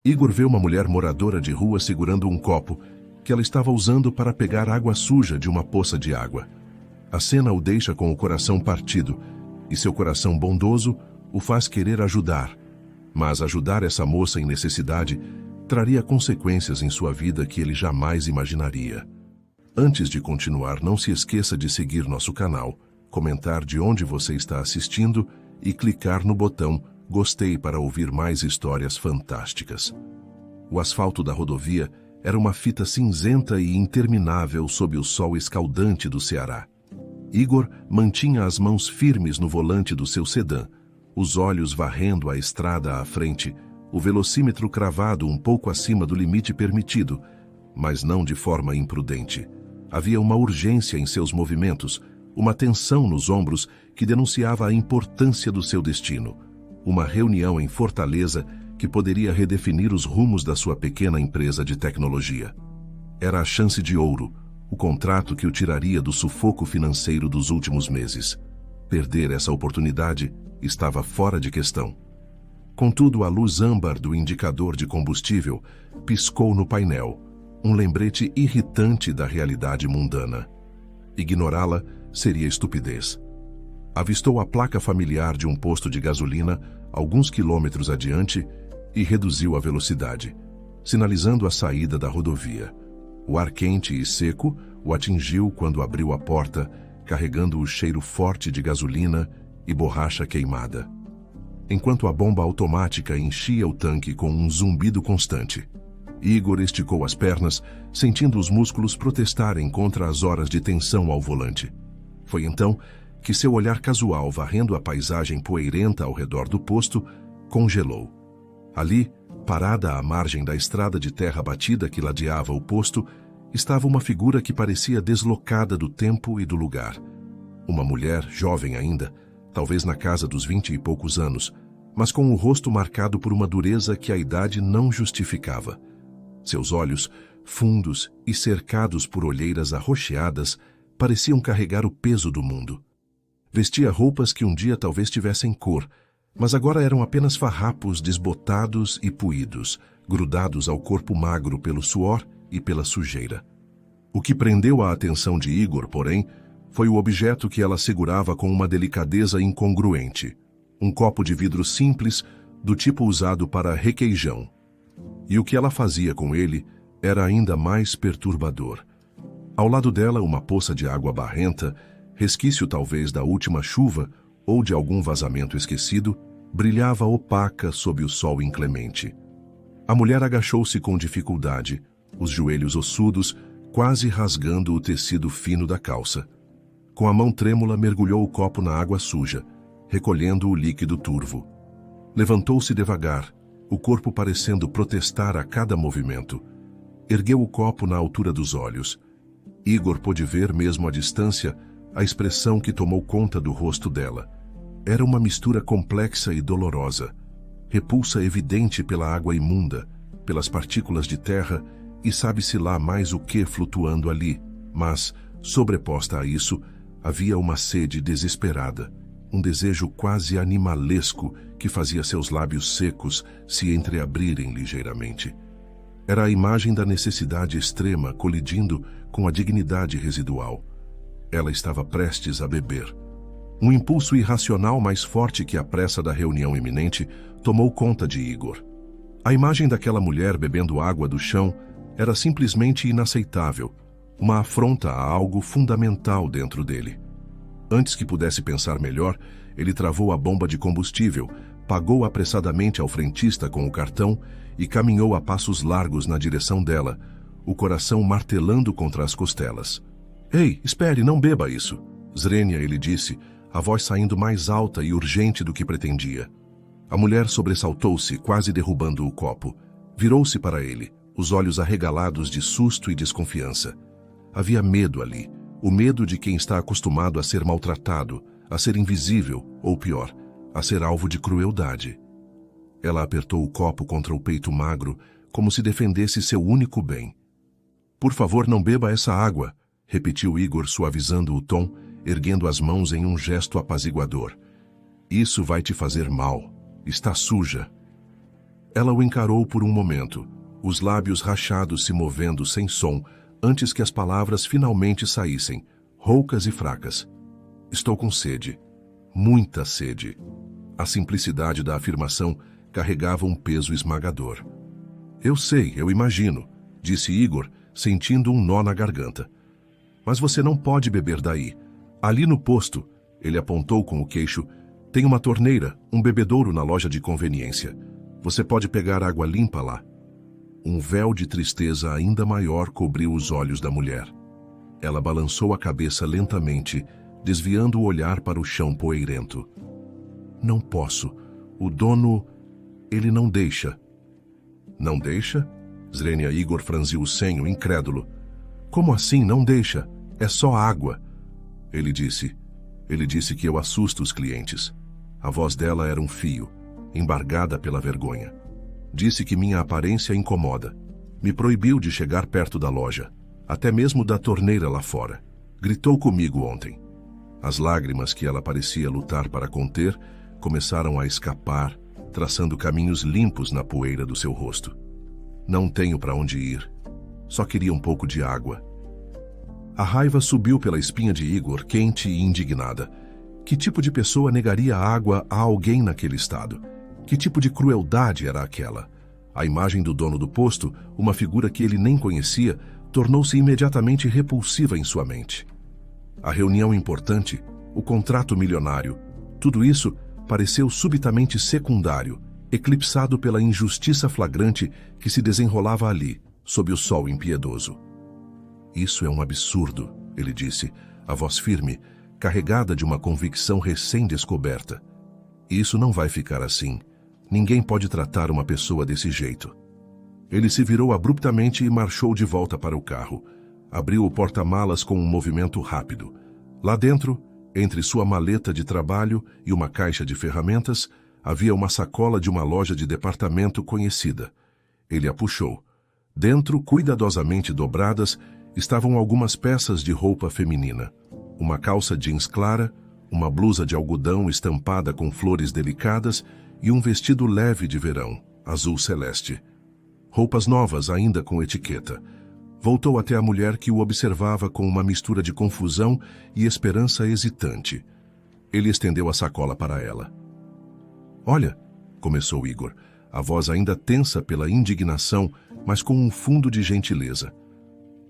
Igor vê uma mulher moradora de rua segurando um copo que ela estava usando para pegar água suja de uma poça de água. A cena o deixa com o coração partido, e seu coração bondoso o faz querer ajudar. Mas ajudar essa moça em necessidade traria consequências em sua vida que ele jamais imaginaria. Antes de continuar, não se esqueça de seguir nosso canal, comentar de onde você está assistindo e clicar no botão Gostei para ouvir mais histórias fantásticas. O asfalto da rodovia era uma fita cinzenta e interminável sob o sol escaldante do Ceará. Igor mantinha as mãos firmes no volante do seu sedã, os olhos varrendo a estrada à frente, o velocímetro cravado um pouco acima do limite permitido, mas não de forma imprudente. Havia uma urgência em seus movimentos, uma tensão nos ombros que denunciava a importância do seu destino. Uma reunião em Fortaleza que poderia redefinir os rumos da sua pequena empresa de tecnologia. Era a chance de ouro, o contrato que o tiraria do sufoco financeiro dos últimos meses. Perder essa oportunidade estava fora de questão. Contudo, a luz âmbar do indicador de combustível piscou no painel, um lembrete irritante da realidade mundana. Ignorá-la seria estupidez. Avistou a placa familiar de um posto de gasolina alguns quilômetros adiante e reduziu a velocidade, sinalizando a saída da rodovia. O ar quente e seco o atingiu quando abriu a porta, carregando o cheiro forte de gasolina e borracha queimada. Enquanto a bomba automática enchia o tanque com um zumbido constante, Igor esticou as pernas, sentindo os músculos protestarem contra as horas de tensão ao volante. Foi então que seu olhar casual, varrendo a paisagem poeirenta ao redor do posto, congelou. Ali, parada à margem da estrada de terra batida que ladeava o posto, estava uma figura que parecia deslocada do tempo e do lugar. Uma mulher, jovem ainda, talvez na casa dos 20 e poucos anos, mas com o rosto marcado por uma dureza que a idade não justificava. Seus olhos, fundos e cercados por olheiras arroxeadas, pareciam carregar o peso do mundo. Vestia roupas que um dia talvez tivessem cor, mas agora eram apenas farrapos desbotados e puídos, grudados ao corpo magro pelo suor e pela sujeira. O que prendeu a atenção de Igor, porém, foi o objeto que ela segurava com uma delicadeza incongruente. Um copo de vidro simples, do tipo usado para requeijão. E o que ela fazia com ele era ainda mais perturbador. Ao lado dela, uma poça de água barrenta, resquício talvez da última chuva ou de algum vazamento esquecido, brilhava opaca sob o sol inclemente. A mulher agachou-se com dificuldade, os joelhos ossudos quase rasgando o tecido fino da calça. Com a mão trêmula, mergulhou o copo na água suja, recolhendo o líquido turvo. Levantou-se devagar, o corpo parecendo protestar a cada movimento. Ergueu o copo na altura dos olhos. Igor pôde ver, mesmo à distância, a expressão que tomou conta do rosto dela. Era uma mistura complexa e dolorosa. Repulsa evidente pela água imunda, pelas partículas de terra e sabe-se lá mais o que flutuando ali. Mas, sobreposta a isso, havia uma sede desesperada, um desejo quase animalesco que fazia seus lábios secos se entreabrirem ligeiramente. Era a imagem da necessidade extrema colidindo com a dignidade residual. Ela estava prestes a beber. Um impulso irracional mais forte que a pressa da reunião iminente tomou conta de Igor. A imagem daquela mulher bebendo água do chão era simplesmente inaceitável, uma afronta a algo fundamental dentro dele. Antes que pudesse pensar melhor, ele travou a bomba de combustível, pagou apressadamente ao frentista com o cartão e caminhou a passos largos na direção dela, o coração martelando contra as costelas. "Ei, espere, não beba isso!" Zrenia, ele disse, a voz saindo mais alta e urgente do que pretendia. A mulher sobressaltou-se, quase derrubando o copo. Virou-se para ele, os olhos arregalados de susto e desconfiança. Havia medo ali, o medo de quem está acostumado a ser maltratado, a ser invisível, ou pior, a ser alvo de crueldade. Ela apertou o copo contra o peito magro, como se defendesse seu único bem. "Por favor, não beba essa água", repetiu Igor, suavizando o tom, erguendo as mãos em um gesto apaziguador. "Isso vai te fazer mal. Está suja." Ela o encarou por um momento, os lábios rachados se movendo sem som, antes que as palavras finalmente saíssem, roucas e fracas. Estou com sede. Muita sede. A simplicidade da afirmação carregava um peso esmagador. Eu sei, eu imagino, disse Igor, sentindo um nó na garganta. Mas você não pode beber daí. Ali no posto, ele apontou com o queixo, tem uma torneira, um bebedouro na loja de conveniência. Você pode pegar água limpa lá. Um véu de tristeza ainda maior cobriu os olhos da mulher. Ela balançou a cabeça lentamente, desviando o olhar para o chão poeirento. Não posso. O dono... ele não deixa. Não deixa? Zrenia Igor franziu o senho, incrédulo. Como assim não deixa? É só água. Ele disse que eu assusto os clientes. A voz dela era um fio, embargada pela vergonha. Disse que minha aparência incomoda. Me proibiu de chegar perto da loja, até mesmo da torneira lá fora. Gritou comigo ontem. As lágrimas que ela parecia lutar para conter começaram a escapar, traçando caminhos limpos na poeira do seu rosto. Não tenho para onde ir. Só queria um pouco de água. A raiva subiu pela espinha de Igor, quente e indignada. Que tipo de pessoa negaria água a alguém naquele estado? Que tipo de crueldade era aquela? A imagem do dono do posto, uma figura que ele nem conhecia, tornou-se imediatamente repulsiva em sua mente. A reunião importante, o contrato milionário, tudo isso pareceu subitamente secundário, eclipsado pela injustiça flagrante que se desenrolava ali, sob o sol impiedoso. Isso é um absurdo, ele disse, a voz firme, carregada de uma convicção recém-descoberta. Isso não vai ficar assim. Ninguém pode tratar uma pessoa desse jeito. Ele se virou abruptamente e marchou de volta para o carro. Abriu o porta-malas com um movimento rápido. Lá dentro, entre sua maleta de trabalho e uma caixa de ferramentas, havia uma sacola de uma loja de departamento conhecida. Ele a puxou. Dentro, cuidadosamente dobradas, estavam algumas peças de roupa feminina. Uma calça jeans clara, uma blusa de algodão estampada com flores delicadas e um vestido leve de verão, azul celeste. Roupas novas ainda com etiqueta. Voltou até a mulher que o observava com uma mistura de confusão e esperança hesitante. Ele estendeu a sacola para ela. Olha, começou Igor, a voz ainda tensa pela indignação, mas com um fundo de gentileza.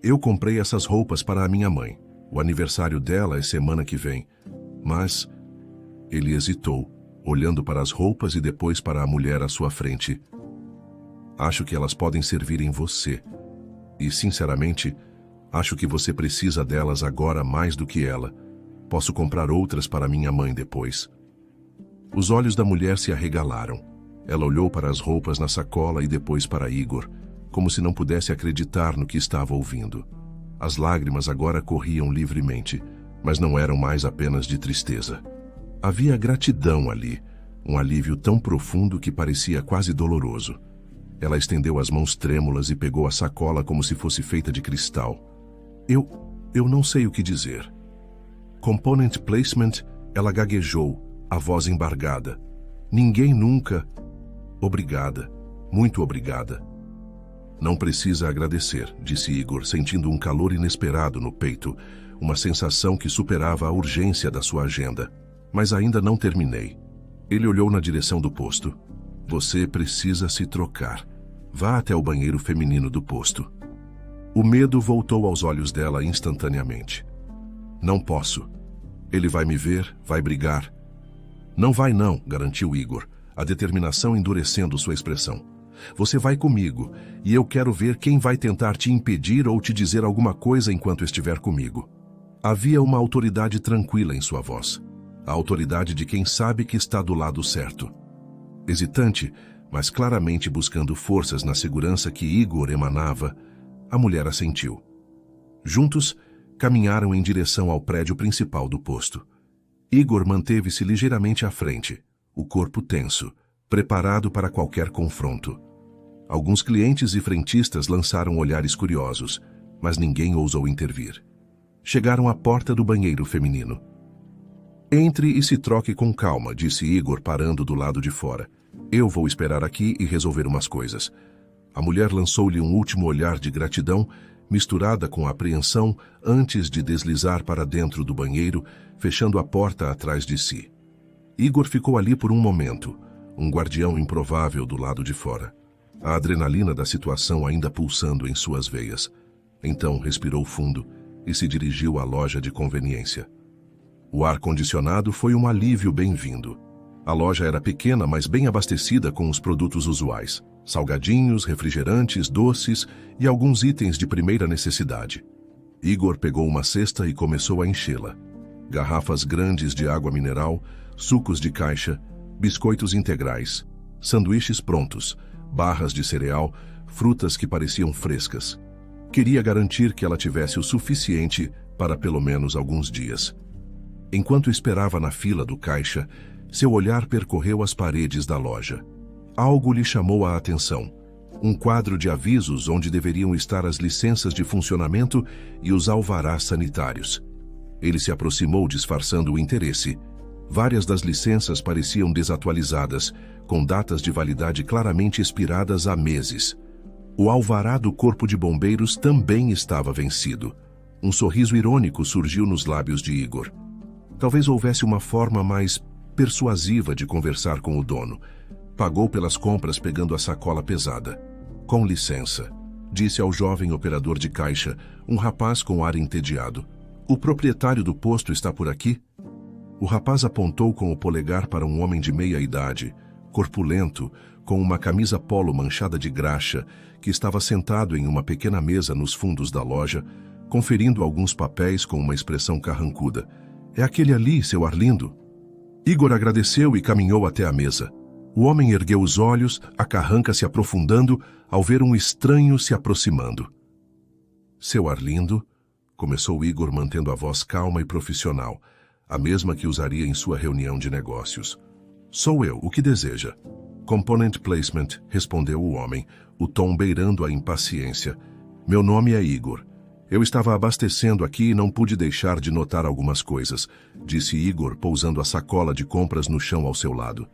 Eu comprei essas roupas para a minha mãe. O aniversário dela é semana que vem. Mas... Ele hesitou, olhando para as roupas e depois para a mulher à sua frente. Acho que elas podem servir em você. E, sinceramente, acho que você precisa delas agora mais do que ela. Posso comprar outras para minha mãe depois. Os olhos da mulher se arregalaram. Ela olhou para as roupas na sacola e depois para Igor, como se não pudesse acreditar no que estava ouvindo. As lágrimas agora corriam livremente, mas não eram mais apenas de tristeza. Havia gratidão ali, um alívio tão profundo que parecia quase doloroso. Ela estendeu as mãos trêmulas e pegou a sacola como se fosse feita de cristal. Eu não sei o que dizer. Component placement, ela gaguejou, a voz embargada. Ninguém nunca... Obrigada, muito obrigada. Não precisa agradecer, disse Igor, sentindo um calor inesperado no peito, uma sensação que superava a urgência da sua agenda. Mas ainda não terminei. Ele olhou na direção do posto. Você precisa se trocar. Vá até o banheiro feminino do posto. O medo voltou aos olhos dela instantaneamente. Não posso. Ele vai me ver, vai brigar. Não vai não, garantiu Igor, a determinação endurecendo sua expressão. Você vai comigo, e eu quero ver quem vai tentar te impedir ou te dizer alguma coisa enquanto estiver comigo. Havia uma autoridade tranquila em sua voz. A autoridade de quem sabe que está do lado certo. Hesitante, mas claramente buscando forças na segurança que Igor emanava, a mulher assentiu. Juntos, caminharam em direção ao prédio principal do posto. Igor manteve-se ligeiramente à frente, o corpo tenso, preparado para qualquer confronto. Alguns clientes e frentistas lançaram olhares curiosos, mas ninguém ousou intervir. Chegaram à porta do banheiro feminino. Entre e se troque com calma, disse Igor parando do lado de fora. Eu vou esperar aqui e resolver umas coisas. A mulher lançou-lhe um último olhar de gratidão, misturada com apreensão, antes de deslizar para dentro do banheiro, fechando a porta atrás de si. Igor ficou ali por um momento, um guardião improvável do lado de fora. A adrenalina da situação ainda pulsando em suas veias. Então respirou fundo e se dirigiu à loja de conveniência. O ar-condicionado foi um alívio bem-vindo. A loja era pequena, mas bem abastecida com os produtos usuais. Salgadinhos, refrigerantes, doces e alguns itens de primeira necessidade. Igor pegou uma cesta e começou a enchê-la. Garrafas grandes de água mineral, sucos de caixa, biscoitos integrais, sanduíches prontos, barras de cereal, frutas que pareciam frescas. Queria garantir que ela tivesse o suficiente para pelo menos alguns dias. Enquanto esperava na fila do caixa, seu olhar percorreu as paredes da loja. Algo lhe chamou a atenção. Um quadro de avisos onde deveriam estar as licenças de funcionamento e os alvarás sanitários. Ele se aproximou disfarçando o interesse. Várias das licenças pareciam desatualizadas, com datas de validade claramente expiradas há meses. O alvará do Corpo de Bombeiros também estava vencido. Um sorriso irônico surgiu nos lábios de Igor. Talvez houvesse uma forma mais persuasiva de conversar com o dono. Pagou pelas compras pegando a sacola pesada. Com licença, disse ao jovem operador de caixa, um rapaz com ar entediado. O proprietário do posto está por aqui? O rapaz apontou com o polegar para um homem de meia idade, corpulento, com uma camisa polo manchada de graxa, que estava sentado em uma pequena mesa nos fundos da loja, conferindo alguns papéis com uma expressão carrancuda. É aquele ali, seu Arlindo? Igor agradeceu e caminhou até a mesa. O homem ergueu os olhos, a carranca se aprofundando, ao ver um estranho se aproximando. Seu Arlindo, começou Igor mantendo a voz calma e profissional, a mesma que usaria em sua reunião de negócios. Sou eu, o que deseja? Component Placement, respondeu o homem, o tom beirando a impaciência. Meu nome é Igor. Eu estava abastecendo aqui e não pude deixar de notar algumas coisas, disse Igor, pousando a sacola de compras no chão ao seu lado.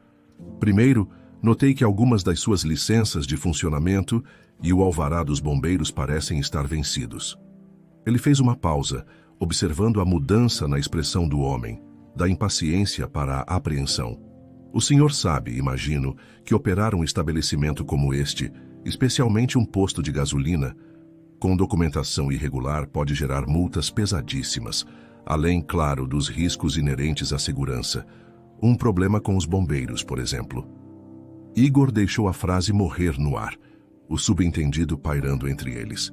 Primeiro, notei que algumas das suas licenças de funcionamento e o alvará dos bombeiros parecem estar vencidos. Ele fez uma pausa, observando a mudança na expressão do homem, da impaciência para a apreensão. O senhor sabe, imagino, que operar um estabelecimento como este, especialmente um posto de gasolina, com documentação irregular pode gerar multas pesadíssimas, além, claro, dos riscos inerentes à segurança. Um problema com os bombeiros, por exemplo. Igor deixou a frase morrer no ar, o subentendido pairando entre eles.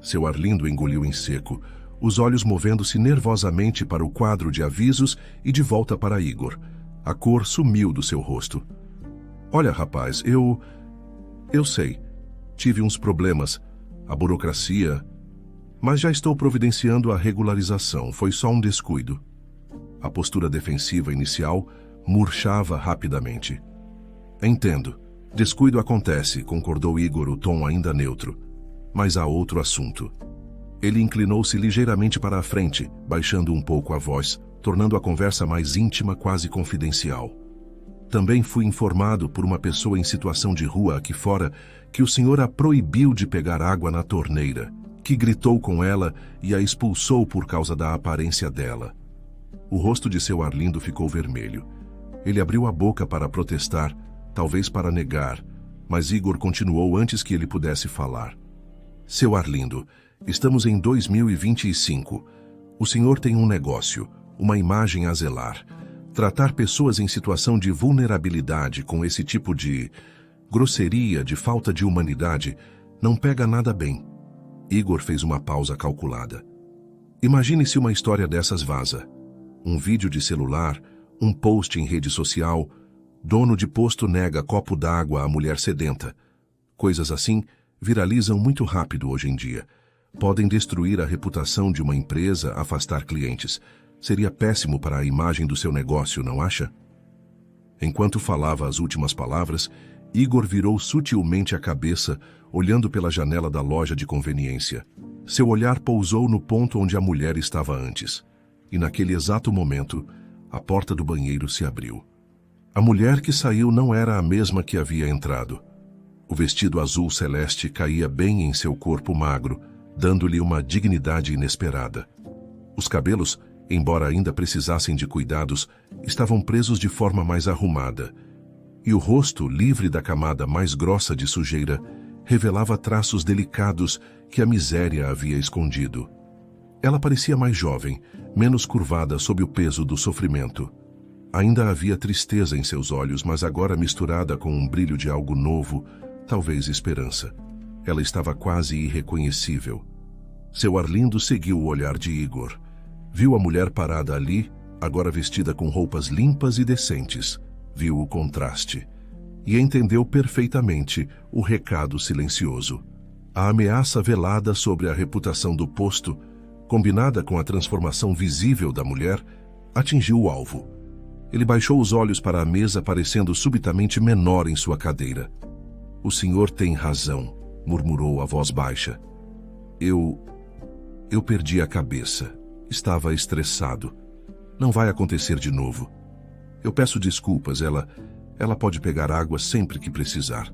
Seu Arlindo engoliu em seco, os olhos movendo-se nervosamente para o quadro de avisos e de volta para Igor. A cor sumiu do seu rosto. Olha, rapaz, eu sei. Tive uns problemas. A burocracia... Mas já estou providenciando a regularização. Foi só um descuido. A postura defensiva inicial murchava rapidamente. Entendo. Descuido acontece, concordou Igor, o tom ainda neutro. Mas há outro assunto. Ele inclinou-se ligeiramente para a frente, baixando um pouco a voz, tornando a conversa mais íntima, quase confidencial. Também fui informado por uma pessoa em situação de rua aqui fora que o senhor a proibiu de pegar água na torneira, que gritou com ela e a expulsou por causa da aparência dela. O rosto de seu Arlindo ficou vermelho. Ele abriu a boca para protestar, talvez para negar, mas Igor continuou antes que ele pudesse falar. Seu Arlindo, estamos em 2025. O senhor tem um negócio, uma imagem a zelar. Tratar pessoas em situação de vulnerabilidade com esse tipo de grosseria, de falta de humanidade, não pega nada bem. Igor fez uma pausa calculada. Imagine se uma história dessas vaza. Um vídeo de celular, um post em rede social, dono de posto nega copo d'água à mulher sedenta. Coisas assim viralizam muito rápido hoje em dia. Podem destruir a reputação de uma empresa, afastar clientes. Seria péssimo para a imagem do seu negócio, não acha? Enquanto falava as últimas palavras, Igor virou sutilmente a cabeça, olhando pela janela da loja de conveniência. Seu olhar pousou no ponto onde a mulher estava antes. E naquele exato momento, a porta do banheiro se abriu. A mulher que saiu não era a mesma que havia entrado. O vestido azul celeste caía bem em seu corpo magro, dando-lhe uma dignidade inesperada. Os cabelos, embora ainda precisassem de cuidados, estavam presos de forma mais arrumada, e o rosto, livre da camada mais grossa de sujeira, revelava traços delicados que a miséria havia escondido. Ela parecia mais jovem, menos curvada sob o peso do sofrimento. Ainda havia tristeza em seus olhos, mas agora misturada com um brilho de algo novo, talvez esperança. Ela estava quase irreconhecível. Seu Arlindo seguiu o olhar de Igor. Viu a mulher parada ali, agora vestida com roupas limpas e decentes. Viu o contraste. E entendeu perfeitamente o recado silencioso. A ameaça velada sobre a reputação do posto, combinada com a transformação visível da mulher, atingiu o alvo. Ele baixou os olhos para a mesa, parecendo subitamente menor em sua cadeira. "O senhor tem razão", murmurou a voz baixa. Eu perdi a cabeça. Estava estressado. Não vai acontecer de novo. Eu peço desculpas, ela pode pegar água sempre que precisar."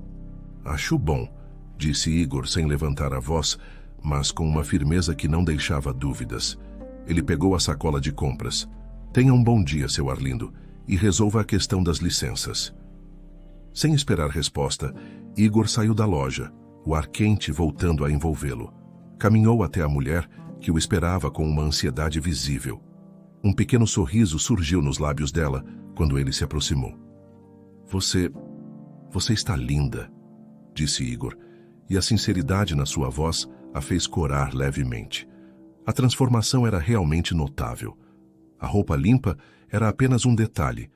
"Acho bom", disse Igor sem levantar a voz, mas com uma firmeza que não deixava dúvidas. Ele pegou a sacola de compras. "Tenha um bom dia, seu Arlindo, e resolva a questão das licenças." Sem esperar resposta, Igor saiu da loja, o ar quente voltando a envolvê-lo. Caminhou até a mulher, que o esperava com uma ansiedade visível. Um pequeno sorriso surgiu nos lábios dela quando ele se aproximou. Você está linda", disse Igor, e a sinceridade na sua voz a fez corar levemente. A transformação era realmente notável. A roupa limpa era apenas um detalhe.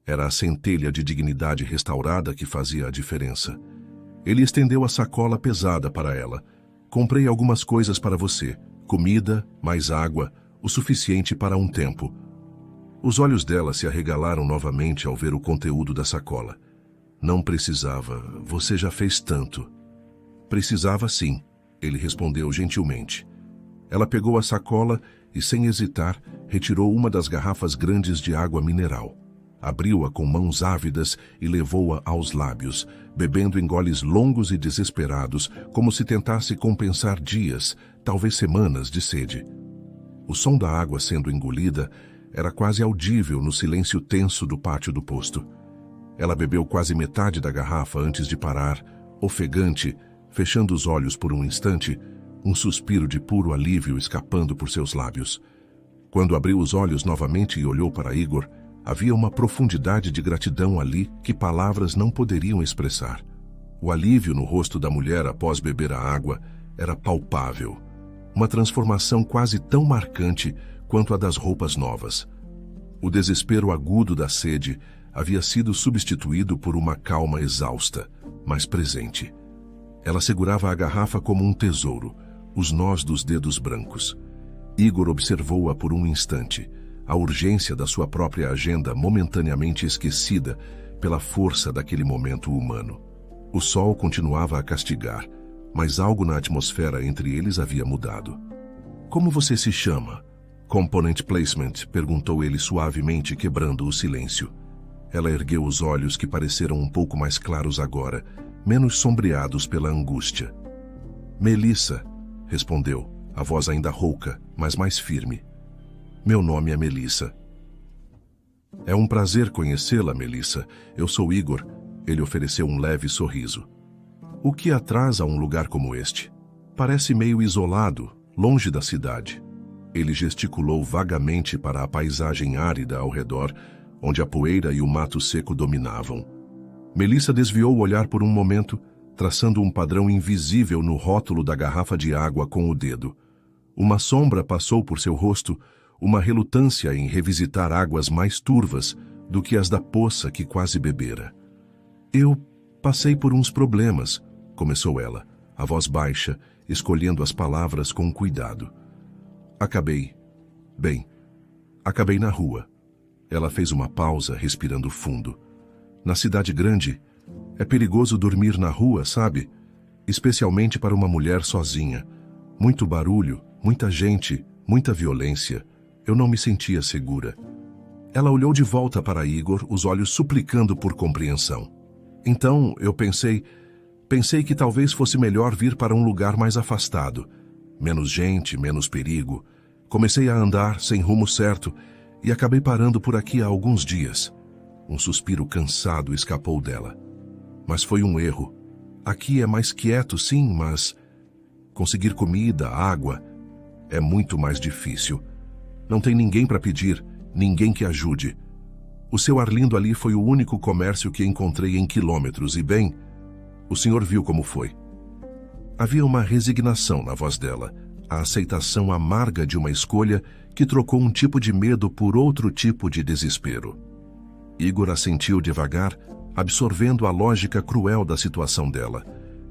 Era a centelha de dignidade restaurada que fazia a diferença. Ele estendeu a sacola pesada para ela. "Comprei algumas coisas para você. Comida, mais água, o suficiente para um tempo." Os olhos dela se arregalaram novamente ao ver o conteúdo da sacola. "Não precisava, você já fez tanto." "Precisava sim", ele respondeu gentilmente. Ela pegou a sacola e, sem hesitar, retirou uma das garrafas grandes de água mineral. Abriu-a com mãos ávidas e levou-a aos lábios, bebendo em goles longos e desesperados, como se tentasse compensar dias, talvez semanas de sede. O som da água sendo engolida era quase audível no silêncio tenso do pátio do posto. Ela bebeu quase metade da garrafa antes de parar, ofegante, fechando os olhos por um instante, um suspiro de puro alívio escapando por seus lábios. Quando abriu os olhos novamente e olhou para Igor, havia uma profundidade de gratidão ali que palavras não poderiam expressar. O alívio no rosto da mulher após beber a água era palpável. Uma transformação quase tão marcante quanto a das roupas novas. O desespero agudo da sede havia sido substituído por uma calma exausta, mas presente. Ela segurava a garrafa como um tesouro, os nós dos dedos brancos. Igor observou-a por um instante, a urgência da sua própria agenda momentaneamente esquecida pela força daquele momento humano. O sol continuava a castigar, mas algo na atmosfera entre eles havia mudado. "Como você se chama?" "Component Placement", perguntou ele suavemente, quebrando o silêncio. Ela ergueu os olhos, que pareceram um pouco mais claros agora, menos sombreados pela angústia. "Melissa", respondeu, a voz ainda rouca, mas mais firme. "Meu nome é Melissa." "É um prazer conhecê-la, Melissa. Eu sou Igor." Ele ofereceu um leve sorriso. "O que a traz a um lugar como este? Parece meio isolado, longe da cidade." Ele gesticulou vagamente para a paisagem árida ao redor, onde a poeira e o mato seco dominavam. Melissa desviou o olhar por um momento, traçando um padrão invisível no rótulo da garrafa de água com o dedo. Uma sombra passou por seu rosto, uma relutância em revisitar águas mais turvas do que as da poça que quase bebera. "Eu passei por uns problemas", começou ela, a voz baixa, escolhendo as palavras com cuidado. Acabei na rua." Ela fez uma pausa, respirando fundo. "Na cidade grande, é perigoso dormir na rua, sabe? Especialmente para uma mulher sozinha. Muito barulho, muita gente, muita violência. Eu não me sentia segura." Ela olhou de volta para Igor, os olhos suplicando por compreensão. Então eu pensei que talvez fosse melhor vir para um lugar mais afastado. Menos gente, menos perigo. Comecei a andar sem rumo certo e acabei parando por aqui há alguns dias. Um suspiro cansado escapou dela. Mas foi um erro. Aqui é mais quieto, sim, mas conseguir comida, água, é muito mais difícil. Não tem ninguém para pedir, ninguém que ajude. O seu Arlindo ali foi o único comércio que encontrei em quilômetros e, bem, o senhor viu como foi. Havia uma resignação na voz dela, a aceitação amarga de uma escolha que trocou um tipo de medo por outro tipo de desespero. Igor assentiu devagar, absorvendo a lógica cruel da situação dela.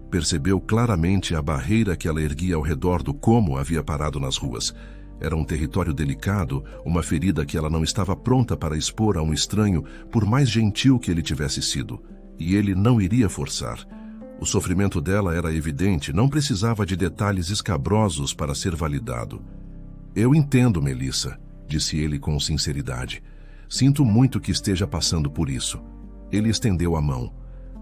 Percebeu claramente a barreira que ela erguia ao redor do como havia parado nas ruas. Era um território delicado, uma ferida que ela não estava pronta para expor a um estranho, por mais gentil que ele tivesse sido. E ele não iria forçar. O sofrimento dela era evidente, não precisava de detalhes escabrosos para ser validado. Eu entendo, Melissa, disse ele com sinceridade. Sinto muito que esteja passando por isso. Ele estendeu a mão.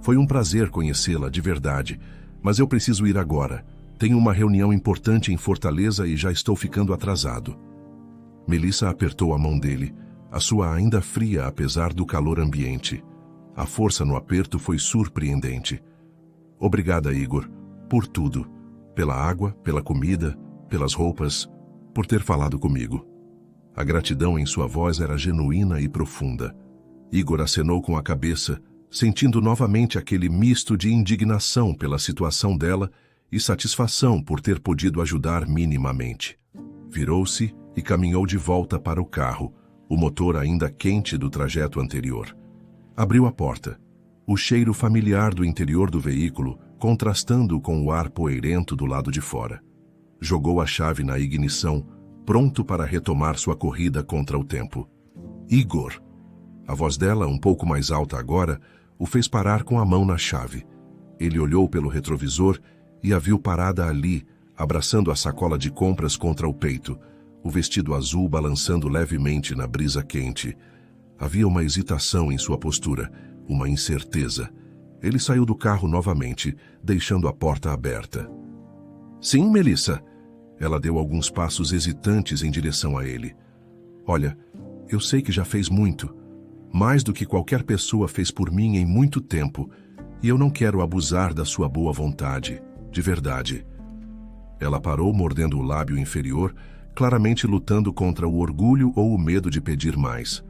Foi um prazer conhecê-la, de verdade, mas eu preciso ir agora. Tenho uma reunião importante em Fortaleza e já estou ficando atrasado. Melissa apertou a mão dele, a sua ainda fria apesar do calor ambiente. A força no aperto foi surpreendente. Obrigada, Igor, por tudo. Pela água, pela comida, pelas roupas, por ter falado comigo. A gratidão em sua voz era genuína e profunda. Igor acenou com a cabeça, sentindo novamente aquele misto de indignação pela situação dela e satisfação por ter podido ajudar minimamente. Virou-se e caminhou de volta para o carro, o motor ainda quente do trajeto anterior. Abriu a porta. O cheiro familiar do interior do veículo, contrastando com o ar poeirento do lado de fora. Jogou a chave na ignição, pronto para retomar sua corrida contra o tempo. Igor! A voz dela, um pouco mais alta agora, o fez parar com a mão na chave. Ele olhou pelo retrovisor e a viu parada ali, abraçando a sacola de compras contra o peito, o vestido azul balançando levemente na brisa quente. Havia uma hesitação em sua postura, uma incerteza. Ele saiu do carro novamente, deixando a porta aberta. Sim, Melissa. Ela deu alguns passos hesitantes em direção a ele. Olha, eu sei que já fez muito, mais do que qualquer pessoa fez por mim em muito tempo, e eu não quero abusar da sua boa vontade, de verdade. Ela parou mordendo o lábio inferior, claramente lutando contra o orgulho ou o medo de pedir mais.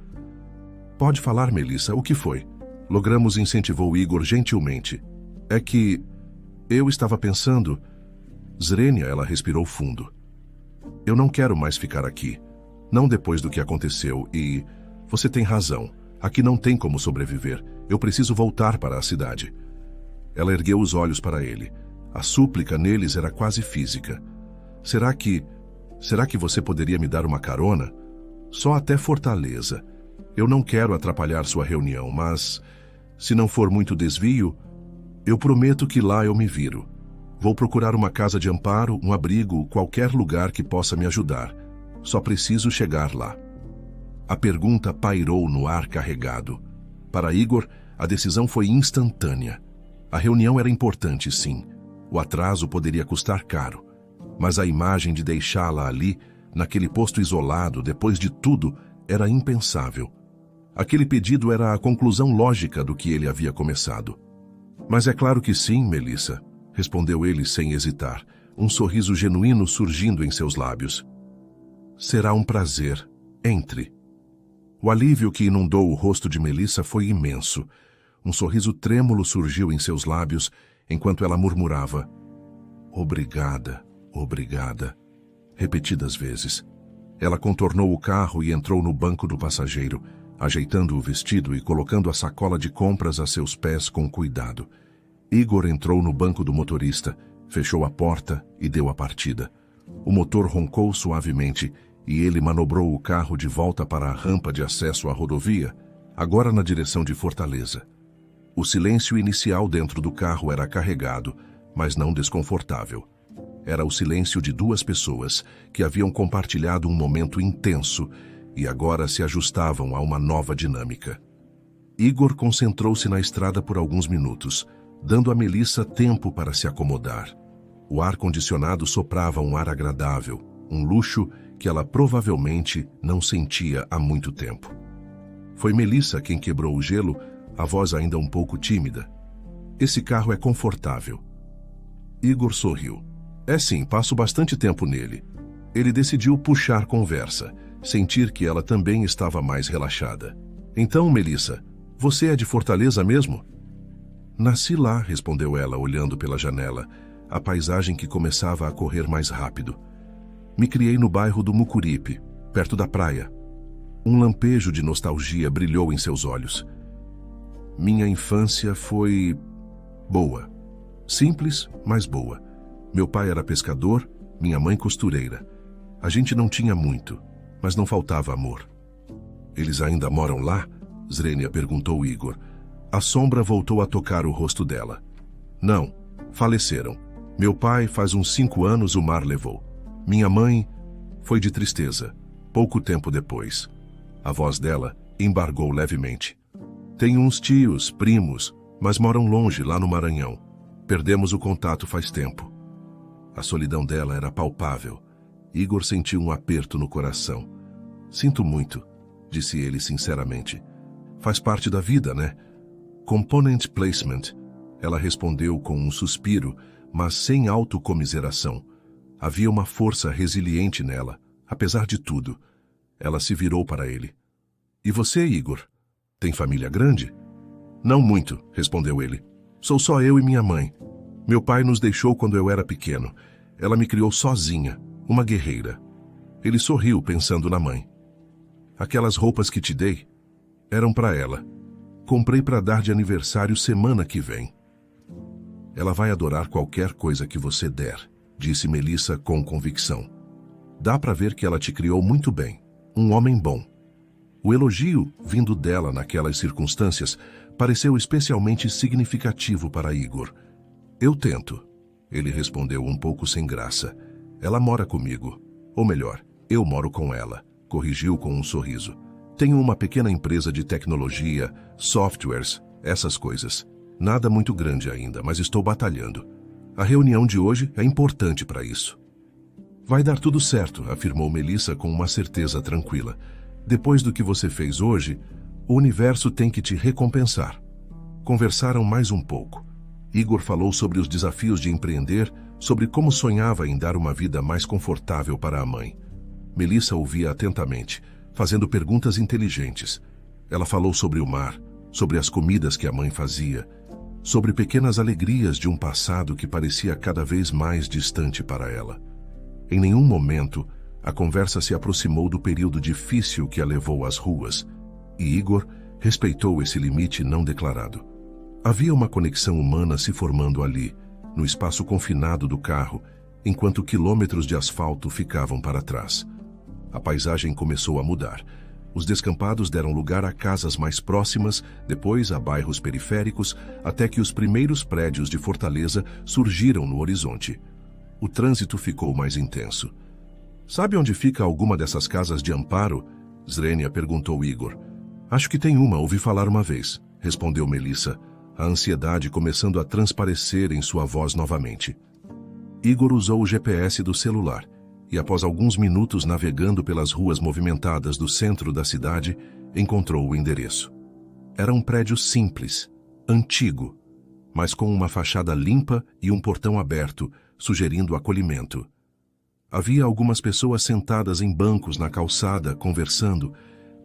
Pode falar, Melissa, o que foi? Logramos incentivou Igor gentilmente. É que eu estava pensando... Zrenia, ela respirou fundo. Eu não quero mais ficar aqui. Não depois do que aconteceu e... Você tem razão. Aqui não tem como sobreviver. Eu preciso voltar para a cidade. Ela ergueu os olhos para ele. A súplica neles era quase física. Será que você poderia me dar uma carona? Só até Fortaleza. Eu não quero atrapalhar sua reunião, mas... Se não for muito desvio, eu prometo que lá eu me viro. Vou procurar uma casa de amparo, um abrigo, qualquer lugar que possa me ajudar. Só preciso chegar lá. A pergunta pairou no ar carregado. Para Igor, a decisão foi instantânea. A reunião era importante, sim. O atraso poderia custar caro. Mas a imagem de deixá-la ali, naquele posto isolado, depois de tudo, era impensável. Aquele pedido era a conclusão lógica do que ele havia começado. Mas é claro que sim, Melissa, respondeu ele sem hesitar, um sorriso genuíno surgindo em seus lábios. Será um prazer. Entre. O alívio que inundou o rosto de Melissa foi imenso. Um sorriso trêmulo surgiu em seus lábios, enquanto ela murmurava, obrigada, obrigada, repetidas vezes. Ela contornou o carro e entrou no banco do passageiro, ajeitando o vestido e colocando a sacola de compras a seus pés com cuidado. Igor entrou no banco do motorista, fechou a porta e deu a partida. O motor roncou suavemente e ele manobrou o carro de volta para a rampa de acesso à rodovia, agora na direção de Fortaleza. O silêncio inicial dentro do carro era carregado, mas não desconfortável. Era o silêncio de duas pessoas que haviam compartilhado um momento intenso e agora se ajustavam a uma nova dinâmica. Igor concentrou-se na estrada por alguns minutos, dando a Melissa tempo para se acomodar. O ar-condicionado soprava um ar agradável, um luxo que ela provavelmente não sentia há muito tempo. Foi Melissa quem quebrou o gelo, a voz ainda um pouco tímida. Esse carro é confortável. Igor sorriu. É sim, passo bastante tempo nele. Ele decidiu puxar conversa, sentir que ela também estava mais relaxada. Então, Melissa, você é de Fortaleza mesmo? Nasci lá, respondeu ela, olhando pela janela, a paisagem que começava a correr mais rápido. Me criei no bairro do Mucuripe, perto da praia. Um lampejo de nostalgia brilhou em seus olhos. Minha infância foi boa. Simples, mas boa. Meu pai era pescador, minha mãe costureira. A gente não tinha muito, mas não faltava amor. Eles ainda moram lá? Zrenia perguntou Igor. A sombra voltou a tocar o rosto dela. Não, faleceram. Meu pai, faz uns 5 anos, o mar levou. Minha mãe foi de tristeza, pouco tempo depois. A voz dela embargou levemente. Tenho uns tios, primos, mas moram longe, lá no Maranhão. Perdemos o contato faz tempo. A solidão dela era palpável. Igor sentiu um aperto no coração. Sinto muito, disse ele sinceramente. Faz parte da vida, né? Component placement. Ela respondeu com um suspiro, mas sem autocomiseração. Havia uma força resiliente nela, apesar de tudo. Ela se virou para ele. E você, Igor? Tem família grande? Não muito, respondeu ele. Sou só eu e minha mãe. Meu pai nos deixou quando eu era pequeno. Ela me criou sozinha, uma guerreira. Ele sorriu pensando na mãe. Aquelas roupas que te dei eram para ela. Comprei para dar de aniversário semana que vem. Ela vai adorar qualquer coisa que você der, disse Melissa com convicção. Dá para ver que ela te criou muito bem, um homem bom. O elogio, vindo dela naquelas circunstâncias, pareceu especialmente significativo para Igor. Eu tento, ele respondeu um pouco sem graça. Ela mora comigo. Ou melhor, eu moro com ela, corrigiu com um sorriso. Tenho uma pequena empresa de tecnologia, softwares, essas coisas. Nada muito grande ainda, mas estou batalhando. A reunião de hoje é importante para isso. Vai dar tudo certo, afirmou Melissa com uma certeza tranquila. Depois do que você fez hoje, o universo tem que te recompensar. Conversaram mais um pouco. Igor falou sobre os desafios de empreender, sobre como sonhava em dar uma vida mais confortável para a mãe. Melissa ouvia atentamente, fazendo perguntas inteligentes. Ela falou sobre o mar, sobre as comidas que a mãe fazia, sobre pequenas alegrias de um passado que parecia cada vez mais distante para ela. Em nenhum momento, a conversa se aproximou do período difícil que a levou às ruas, e Igor respeitou esse limite não declarado. Havia uma conexão humana se formando ali, no espaço confinado do carro, enquanto quilômetros de asfalto ficavam para trás. A paisagem começou a mudar. Os descampados deram lugar a casas mais próximas, depois a bairros periféricos, até que os primeiros prédios de Fortaleza surgiram no horizonte. O trânsito ficou mais intenso. Sabe onde fica alguma dessas casas de amparo? Zrenia perguntou Igor. Acho que tem uma, ouvi falar uma vez, respondeu Melissa, a ansiedade começando a transparecer em sua voz novamente. Igor usou o GPS do celular e, após alguns minutos navegando pelas ruas movimentadas do centro da cidade, encontrou o endereço. Era um prédio simples, antigo, mas com uma fachada limpa e um portão aberto, sugerindo acolhimento. Havia algumas pessoas sentadas em bancos na calçada, conversando.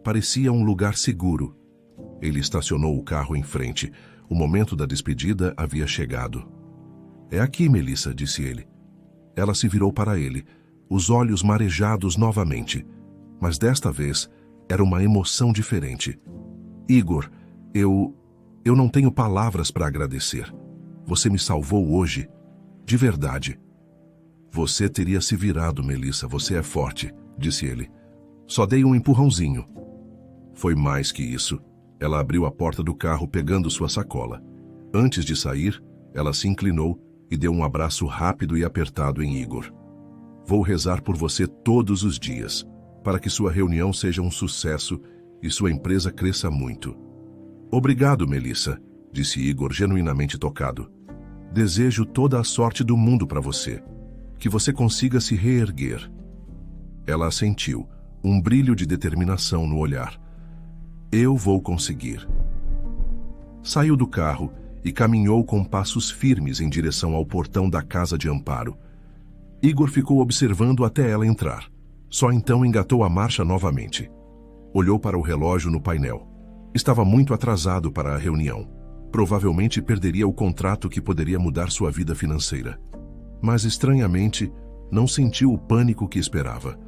Parecia um lugar seguro. Ele estacionou o carro em frente. O momento da despedida havia chegado. É aqui, Melissa, disse ele. Ela se virou para ele, os olhos marejados novamente. Mas desta vez, era uma emoção diferente. Igor, eu não tenho palavras para agradecer. Você me salvou hoje. De verdade. Você teria se virado, Melissa, você é forte, disse ele. Só dei um empurrãozinho. Foi mais que isso. Ela abriu a porta do carro pegando sua sacola. Antes de sair, ela se inclinou e deu um abraço rápido e apertado em Igor. Vou rezar por você todos os dias. para que sua reunião seja um sucesso e sua empresa cresça muito. Obrigado, Melissa, disse Igor, genuinamente tocado. Desejo toda a sorte do mundo para você. Que você consiga se reerguer. Ela assentiu, um brilho de determinação no olhar. Eu vou conseguir. Saiu do carro e caminhou com passos firmes em direção ao portão da casa de Amparo. Igor ficou observando até ela entrar. Só então engatou a marcha novamente. Olhou para o relógio no painel. Estava muito atrasado para a reunião. Provavelmente perderia o contrato que poderia mudar sua vida financeira. Mas, estranhamente, não sentiu o pânico que esperava.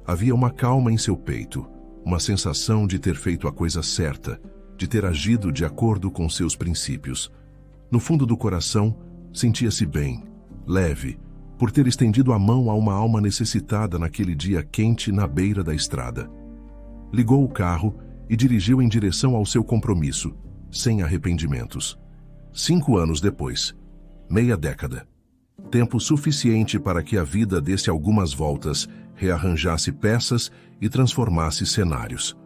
Havia uma calma em seu peito, uma sensação de ter feito a coisa certa, de ter agido de acordo com seus princípios. No fundo do coração, sentia-se bem, leve, por ter estendido a mão a uma alma necessitada naquele dia quente na beira da estrada. Ligou o carro e dirigiu em direção ao seu compromisso, sem arrependimentos. 5 anos depois, meia década. Tempo suficiente para que a vida desse algumas voltas, rearranjasse peças e transformasse cenários.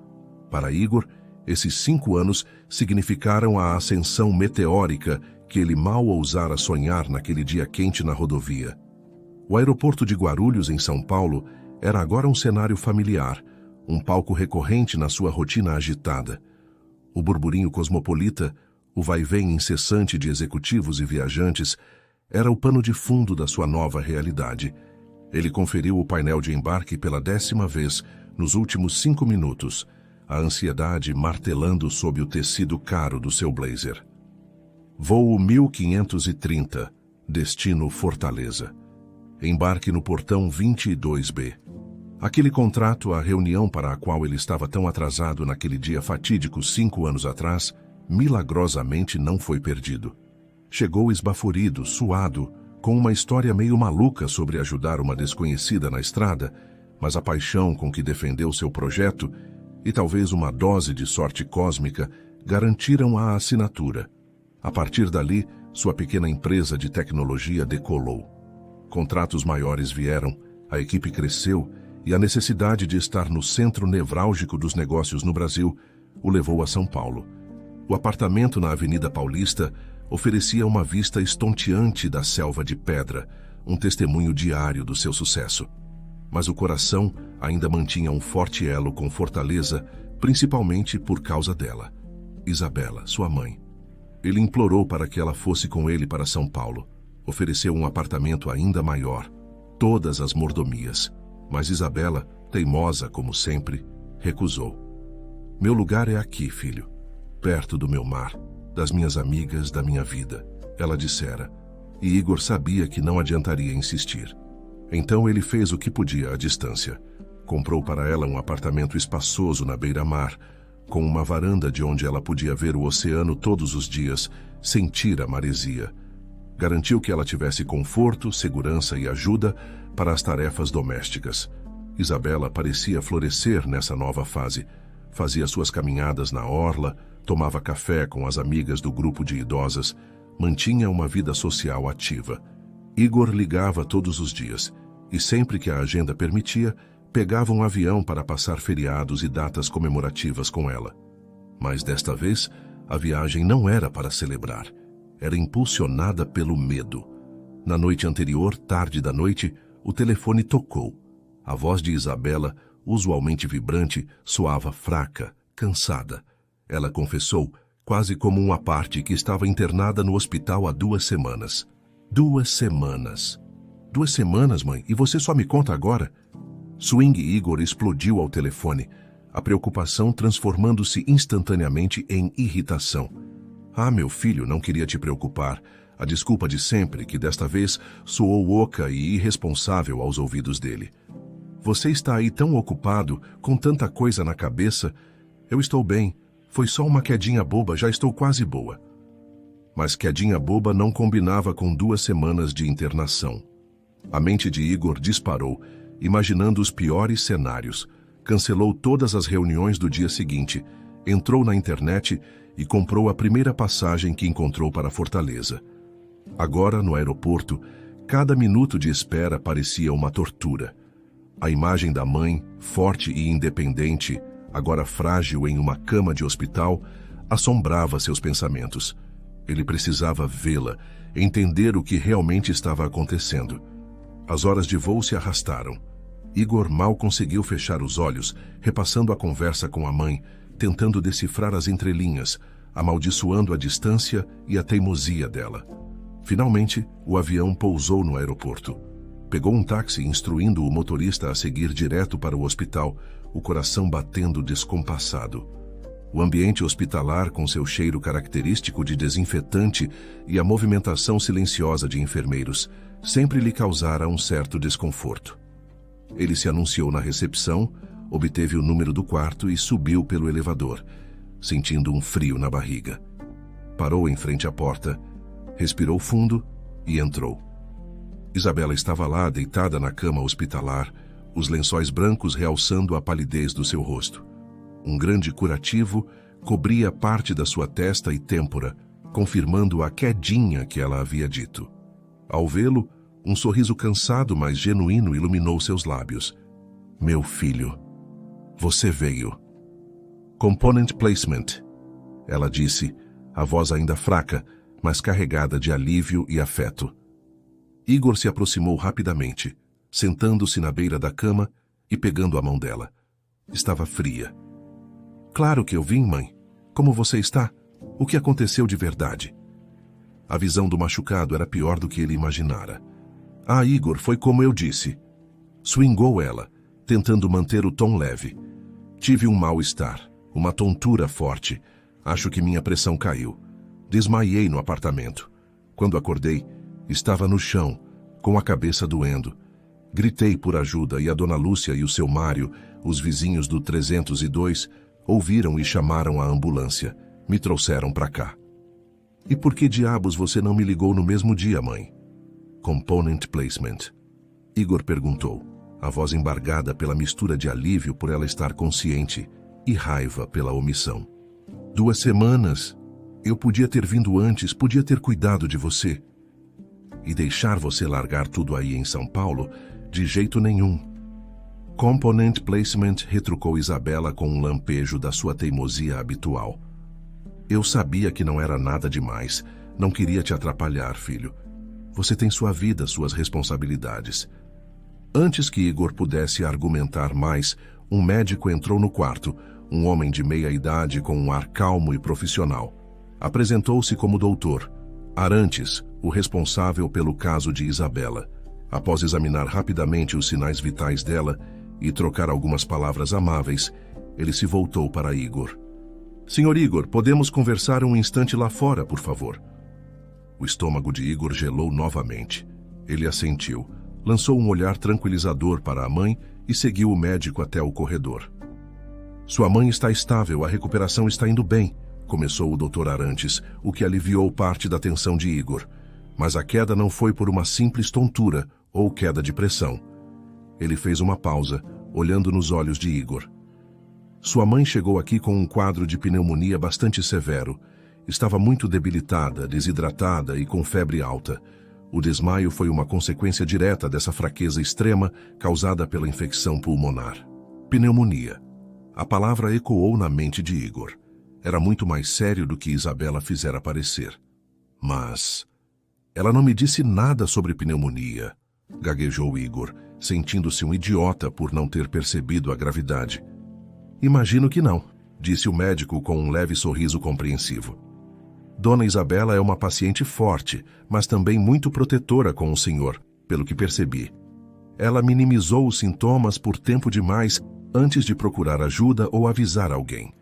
Para Igor, esses 5 anos significaram a ascensão meteórica que ele mal ousara sonhar naquele dia quente na rodovia. O aeroporto de Guarulhos, em São Paulo, era agora um cenário familiar, um palco recorrente na sua rotina agitada. O burburinho cosmopolita, o vai-vem incessante de executivos e viajantes, era o pano de fundo da sua nova realidade. Ele conferiu o painel de embarque pela 10ª vez nos últimos 5 minutos, a ansiedade martelando sob o tecido caro do seu blazer. Voo 1530, destino Fortaleza. Embarque no portão 22B. Aquele contrato, a reunião para a qual ele estava tão atrasado naquele dia fatídico 5 anos atrás, milagrosamente não foi perdido. Chegou esbaforido, suado, com uma história meio maluca sobre ajudar uma desconhecida na estrada, mas a paixão com que defendeu seu projeto e talvez uma dose de sorte cósmica garantiram a assinatura. A partir dali, sua pequena empresa de tecnologia decolou. Contratos maiores vieram, a equipe cresceu e a necessidade de estar no centro nevrálgico dos negócios no Brasil o levou a São Paulo. O apartamento na Avenida Paulista oferecia uma vista estonteante da selva de pedra, um testemunho diário do seu sucesso. Mas o coração ainda mantinha um forte elo com Fortaleza, principalmente por causa dela, Isabela, sua mãe. Ele implorou para que ela fosse com ele para São Paulo. Ofereceu um apartamento ainda maior, todas as mordomias. Mas Isabela, teimosa como sempre, recusou. Meu lugar é aqui, filho, perto do meu mar, das minhas amigas, da minha vida, ela dissera, e Igor sabia que não adiantaria insistir. Então ele fez o que podia à distância. Comprou para ela um apartamento espaçoso na beira-mar, com uma varanda de onde ela podia ver o oceano todos os dias, sentir a maresia. Garantiu que ela tivesse conforto, segurança e ajuda para as tarefas domésticas. Isabela parecia florescer nessa nova fase. Fazia suas caminhadas na orla, tomava café com as amigas do grupo de idosas, mantinha uma vida social ativa. Igor ligava todos os dias, e sempre que a agenda permitia, pegava um avião para passar feriados e datas comemorativas com ela. Mas desta vez, a viagem não era para celebrar. Era impulsionada pelo medo. Na noite anterior, tarde da noite, o telefone tocou. A voz de Isabela, usualmente vibrante, soava fraca, cansada. Ela confessou, quase como uma parte, que estava internada no hospital há 2 semanas. 2 semanas. 2 semanas, mãe, e você só me conta agora? Swing Igor explodiu ao telefone, a preocupação transformando-se instantaneamente em irritação. Ah, meu filho, não queria te preocupar. A desculpa de sempre, que desta vez soou oca e irresponsável aos ouvidos dele. Você está aí tão ocupado, com tanta coisa na cabeça. Eu estou bem. Foi só uma quedinha boba, já estou quase boa. Mas quedinha boba não combinava com 2 semanas de internação. A mente de Igor disparou, imaginando os piores cenários. Cancelou todas as reuniões do dia seguinte, entrou na internet e comprou a primeira passagem que encontrou para Fortaleza. Agora, no aeroporto, cada minuto de espera parecia uma tortura. A imagem da mãe, forte e independente, agora frágil em uma cama de hospital, assombrava seus pensamentos. Ele precisava vê-la, entender o que realmente estava acontecendo. As horas de voo se arrastaram. Igor mal conseguiu fechar os olhos, repassando a conversa com a mãe, tentando decifrar as entrelinhas, amaldiçoando a distância e a teimosia dela. Finalmente, o avião pousou no aeroporto. Pegou um táxi, instruindo o motorista a seguir direto para o hospital, o coração batendo descompassado. O ambiente hospitalar, com seu cheiro característico de desinfetante e a movimentação silenciosa de enfermeiros, sempre lhe causara um certo desconforto. Ele se anunciou na recepção, obteve o número do quarto e subiu pelo elevador, sentindo um frio na barriga. Parou em frente à porta, respirou fundo e entrou. Isabela estava lá, deitada na cama hospitalar, os lençóis brancos realçando a palidez do seu rosto. Um grande curativo cobria parte da sua testa e têmpora, confirmando a quedinha que ela havia dito. Ao vê-lo, um sorriso cansado, mas genuíno, iluminou seus lábios. Meu filho, você veio. Component placement, ela disse, a voz ainda fraca, mas carregada de alívio e afeto. Igor se aproximou rapidamente, sentando-se na beira da cama e pegando a mão dela. Estava fria. Claro que eu vim, mãe. Como você está? O que aconteceu de verdade? A visão do machucado era pior do que ele imaginara. Ah, Igor, foi como eu disse. Swingou ela, tentando manter o tom leve. Tive um mal-estar, uma tontura forte. Acho que minha pressão caiu. Desmaiei no apartamento. Quando acordei, estava no chão, com a cabeça doendo. Gritei por ajuda e a dona Lúcia e o seu Mário, os vizinhos do 302, ouviram e chamaram a ambulância. Me trouxeram para cá. E por que diabos você não me ligou no mesmo dia, mãe? Component placement. Igor perguntou, a voz embargada pela mistura de alívio por ela estar consciente e raiva pela omissão. 2 semanas. Eu podia ter vindo antes, podia ter cuidado de você. E deixar você largar tudo aí em São Paulo? De jeito nenhum. Component placement, retrucou Isabela com um lampejo da sua teimosia habitual. Eu sabia que não era nada demais. Não queria te atrapalhar, filho. Você tem sua vida, suas responsabilidades. Antes que Igor pudesse argumentar mais, um médico entrou no quarto, um homem de meia idade com um ar calmo e profissional. Apresentou-se como doutor Arantes, o responsável pelo caso de Isabela. Após examinar rapidamente os sinais vitais dela e trocar algumas palavras amáveis, ele se voltou para Igor. Senhor Igor, podemos conversar um instante lá fora, por favor? O estômago de Igor gelou novamente. Ele assentiu, lançou um olhar tranquilizador para a mãe e seguiu o médico até o corredor. Sua mãe está estável, a recuperação está indo bem, começou o Dr. Arantes, o que aliviou parte da tensão de Igor. Mas a queda não foi por uma simples tontura ou queda de pressão. Ele fez uma pausa, olhando nos olhos de Igor. Sua mãe chegou aqui com um quadro de pneumonia bastante severo. Estava muito debilitada, desidratada e com febre alta. O desmaio foi uma consequência direta dessa fraqueza extrema causada pela infecção pulmonar. Pneumonia. A palavra ecoou na mente de Igor. Era muito mais sério do que Isabela fizera parecer. Mas ela não me disse nada sobre pneumonia, gaguejou Igor, sentindo-se um idiota por não ter percebido a gravidade. Imagino que não, disse o médico com um leve sorriso compreensivo. Dona Isabela é uma paciente forte, mas também muito protetora com o senhor, pelo que percebi. Ela minimizou os sintomas por tempo demais antes de procurar ajuda ou avisar alguém.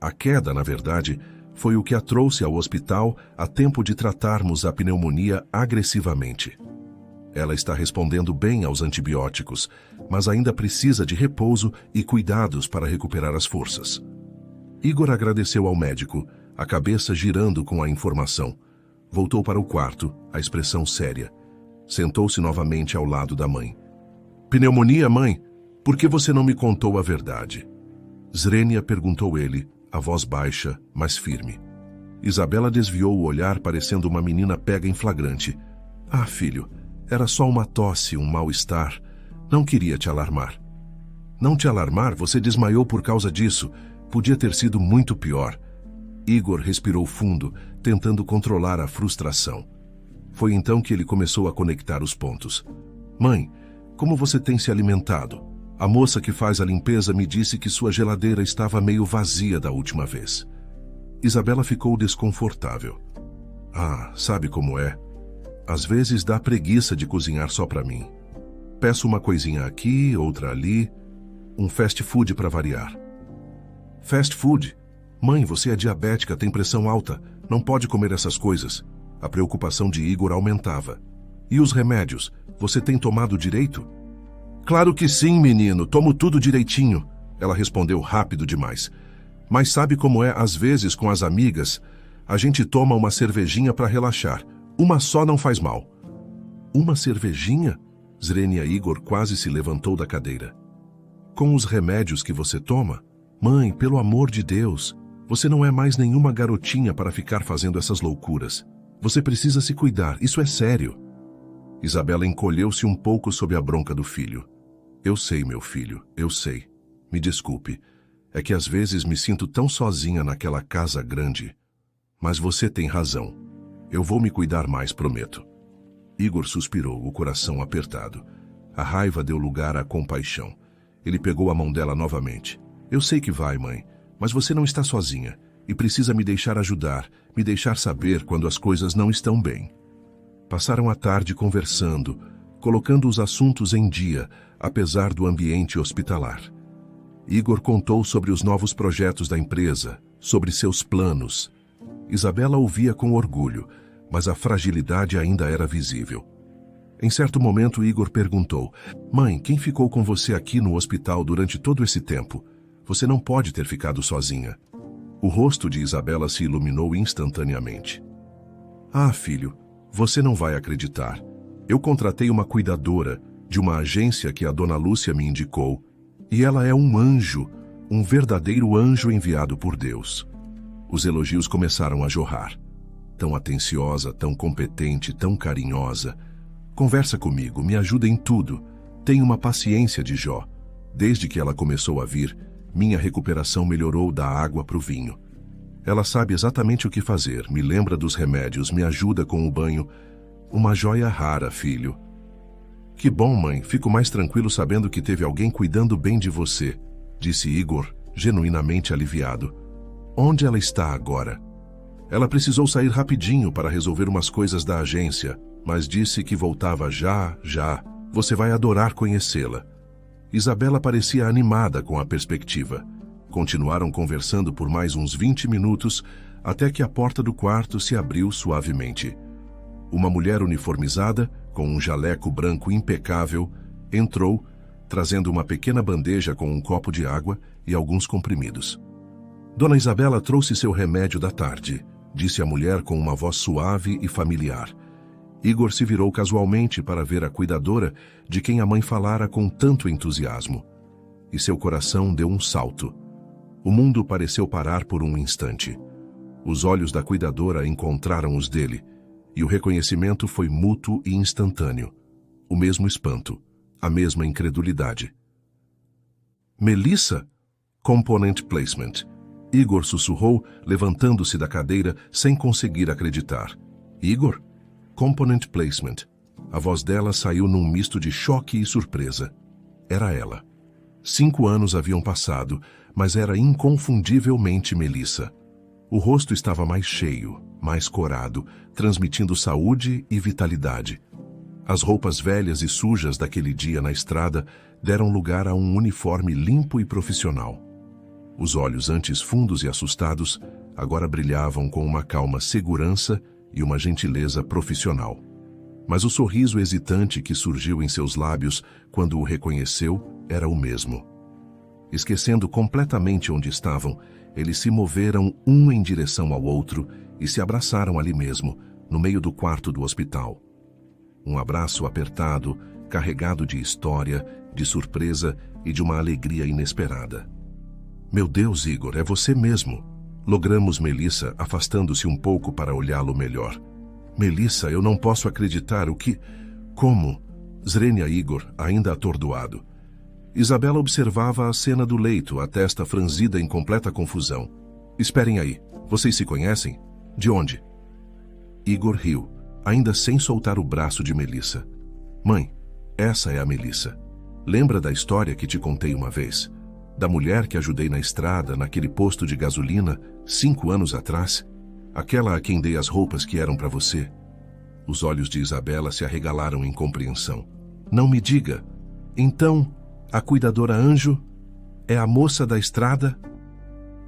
A queda, na verdade, foi o que a trouxe ao hospital a tempo de tratarmos a pneumonia agressivamente. Ela está respondendo bem aos antibióticos, mas ainda precisa de repouso e cuidados para recuperar as forças. Igor agradeceu ao médico, a cabeça girando com a informação. Voltou para o quarto, a expressão séria. Sentou-se novamente ao lado da mãe. Pneumonia, mãe? Por que você não me contou a verdade? Zrenia, perguntou ele, a voz baixa, mas firme. Isabela desviou o olhar, parecendo uma menina pega em flagrante. Ah, filho, era só uma tosse, um mal-estar. Não queria te alarmar. Não te alarmar? Você desmaiou por causa disso. Podia ter sido muito pior. Igor respirou fundo, tentando controlar a frustração. Foi então que ele começou a conectar os pontos. Mãe, como você tem se alimentado? A moça que faz a limpeza me disse que sua geladeira estava meio vazia da última vez. Isabela ficou desconfortável. Ah, sabe como é? Às vezes dá preguiça de cozinhar só para mim. Peço uma coisinha aqui, outra ali, um fast food para variar. Fast food? Mãe, você é diabética, tem pressão alta, não pode comer essas coisas. A preocupação de Igor aumentava. E os remédios? Você tem tomado direito? Claro que sim, menino, tomo tudo direitinho. Ela respondeu rápido demais. Mas sabe como é às vezes com as amigas? A gente toma uma cervejinha para relaxar. Uma só não faz mal. Uma cervejinha? Zrenia Igor quase se levantou da cadeira. Com os remédios que você toma? Mãe, pelo amor de Deus, você não é mais nenhuma garotinha para ficar fazendo essas loucuras. Você precisa se cuidar, isso é sério. Isabela encolheu-se um pouco sob a bronca do filho. Eu sei, meu filho, eu sei. Me desculpe. É que às vezes me sinto tão sozinha naquela casa grande. Mas você tem razão. Eu vou me cuidar mais, prometo. Igor suspirou, o coração apertado. A raiva deu lugar à compaixão. Ele pegou a mão dela novamente. Eu sei que vai, mãe, mas você não está sozinha e precisa me deixar ajudar, me deixar saber quando as coisas não estão bem. Passaram a tarde conversando, colocando os assuntos em dia, apesar do ambiente hospitalar. Igor contou sobre os novos projetos da empresa, sobre seus planos. Isabela ouvia com orgulho, mas a fragilidade ainda era visível. Em certo momento, Igor perguntou: Mãe, quem ficou com você aqui no hospital durante todo esse tempo? Você não pode ter ficado sozinha. O rosto de Isabela se iluminou instantaneamente. Ah, filho, você não vai acreditar. Eu contratei uma cuidadora de uma agência que a dona Lúcia me indicou, e ela é um anjo, um verdadeiro anjo enviado por Deus. Os elogios começaram a jorrar. Tão atenciosa, tão competente, tão carinhosa. Conversa comigo, me ajuda em tudo. Tenha uma paciência de Jó. Desde que ela começou a vir, minha recuperação melhorou da água para o vinho. Ela sabe exatamente o que fazer, me lembra dos remédios, me ajuda com o banho. Uma joia rara, filho. Que bom, mãe, fico mais tranquilo sabendo que teve alguém cuidando bem de você, disse Igor, genuinamente aliviado. Onde ela está agora? Ela precisou sair rapidinho para resolver umas coisas da agência, mas disse que voltava já. Você vai adorar conhecê-la. Isabela parecia animada com a perspectiva. Continuaram conversando por mais uns 20 minutos, até que a porta do quarto se abriu suavemente. Uma mulher uniformizada, com um jaleco branco impecável, entrou, trazendo uma pequena bandeja com um copo de água e alguns comprimidos. Dona Isabela trouxe seu remédio da tarde, disse a mulher com uma voz suave e familiar. Igor se virou casualmente para ver a cuidadora de quem a mãe falara com tanto entusiasmo. E seu coração deu um salto. O mundo pareceu parar por um instante. Os olhos da cuidadora encontraram os dele, e o reconhecimento foi mútuo e instantâneo. O mesmo espanto, a mesma incredulidade. Melissa? Component Placement. Igor sussurrou, levantando-se da cadeira sem conseguir acreditar. Igor? Component Placement. A voz dela saiu num misto de choque e surpresa. Era ela. 5 anos haviam passado, mas era inconfundivelmente Melissa. O rosto estava mais cheio, mais corado, transmitindo saúde e vitalidade. As roupas velhas e sujas daquele dia na estrada deram lugar a um uniforme limpo e profissional. Os olhos antes fundos e assustados agora brilhavam com uma calma segurança e uma gentileza profissional. Mas o sorriso hesitante que surgiu em seus lábios quando o reconheceu era o mesmo. Esquecendo completamente onde estavam, eles se moveram um em direção ao outro e se abraçaram ali mesmo, no meio do quarto do hospital. Um abraço apertado, carregado de história, de surpresa e de uma alegria inesperada. Meu Deus, Igor, é você mesmo. Logramos Melissa, afastando-se um pouco para olhá-lo melhor. Melissa, eu não posso acreditar o que... Como? Zrenia e Igor, ainda atordoado. Isabela observava a cena do leito, a testa franzida em completa confusão. Esperem aí, vocês se conhecem? De onde? Igor riu, ainda sem soltar o braço de Melissa. Mãe, essa é a Melissa. Lembra da história que te contei uma vez? Da mulher que ajudei na estrada, naquele posto de gasolina, 5 anos atrás? Aquela a quem dei as roupas que eram para você? Os olhos de Isabela se arregalaram em compreensão. Não me diga. Então, a cuidadora Anjo é a moça da estrada?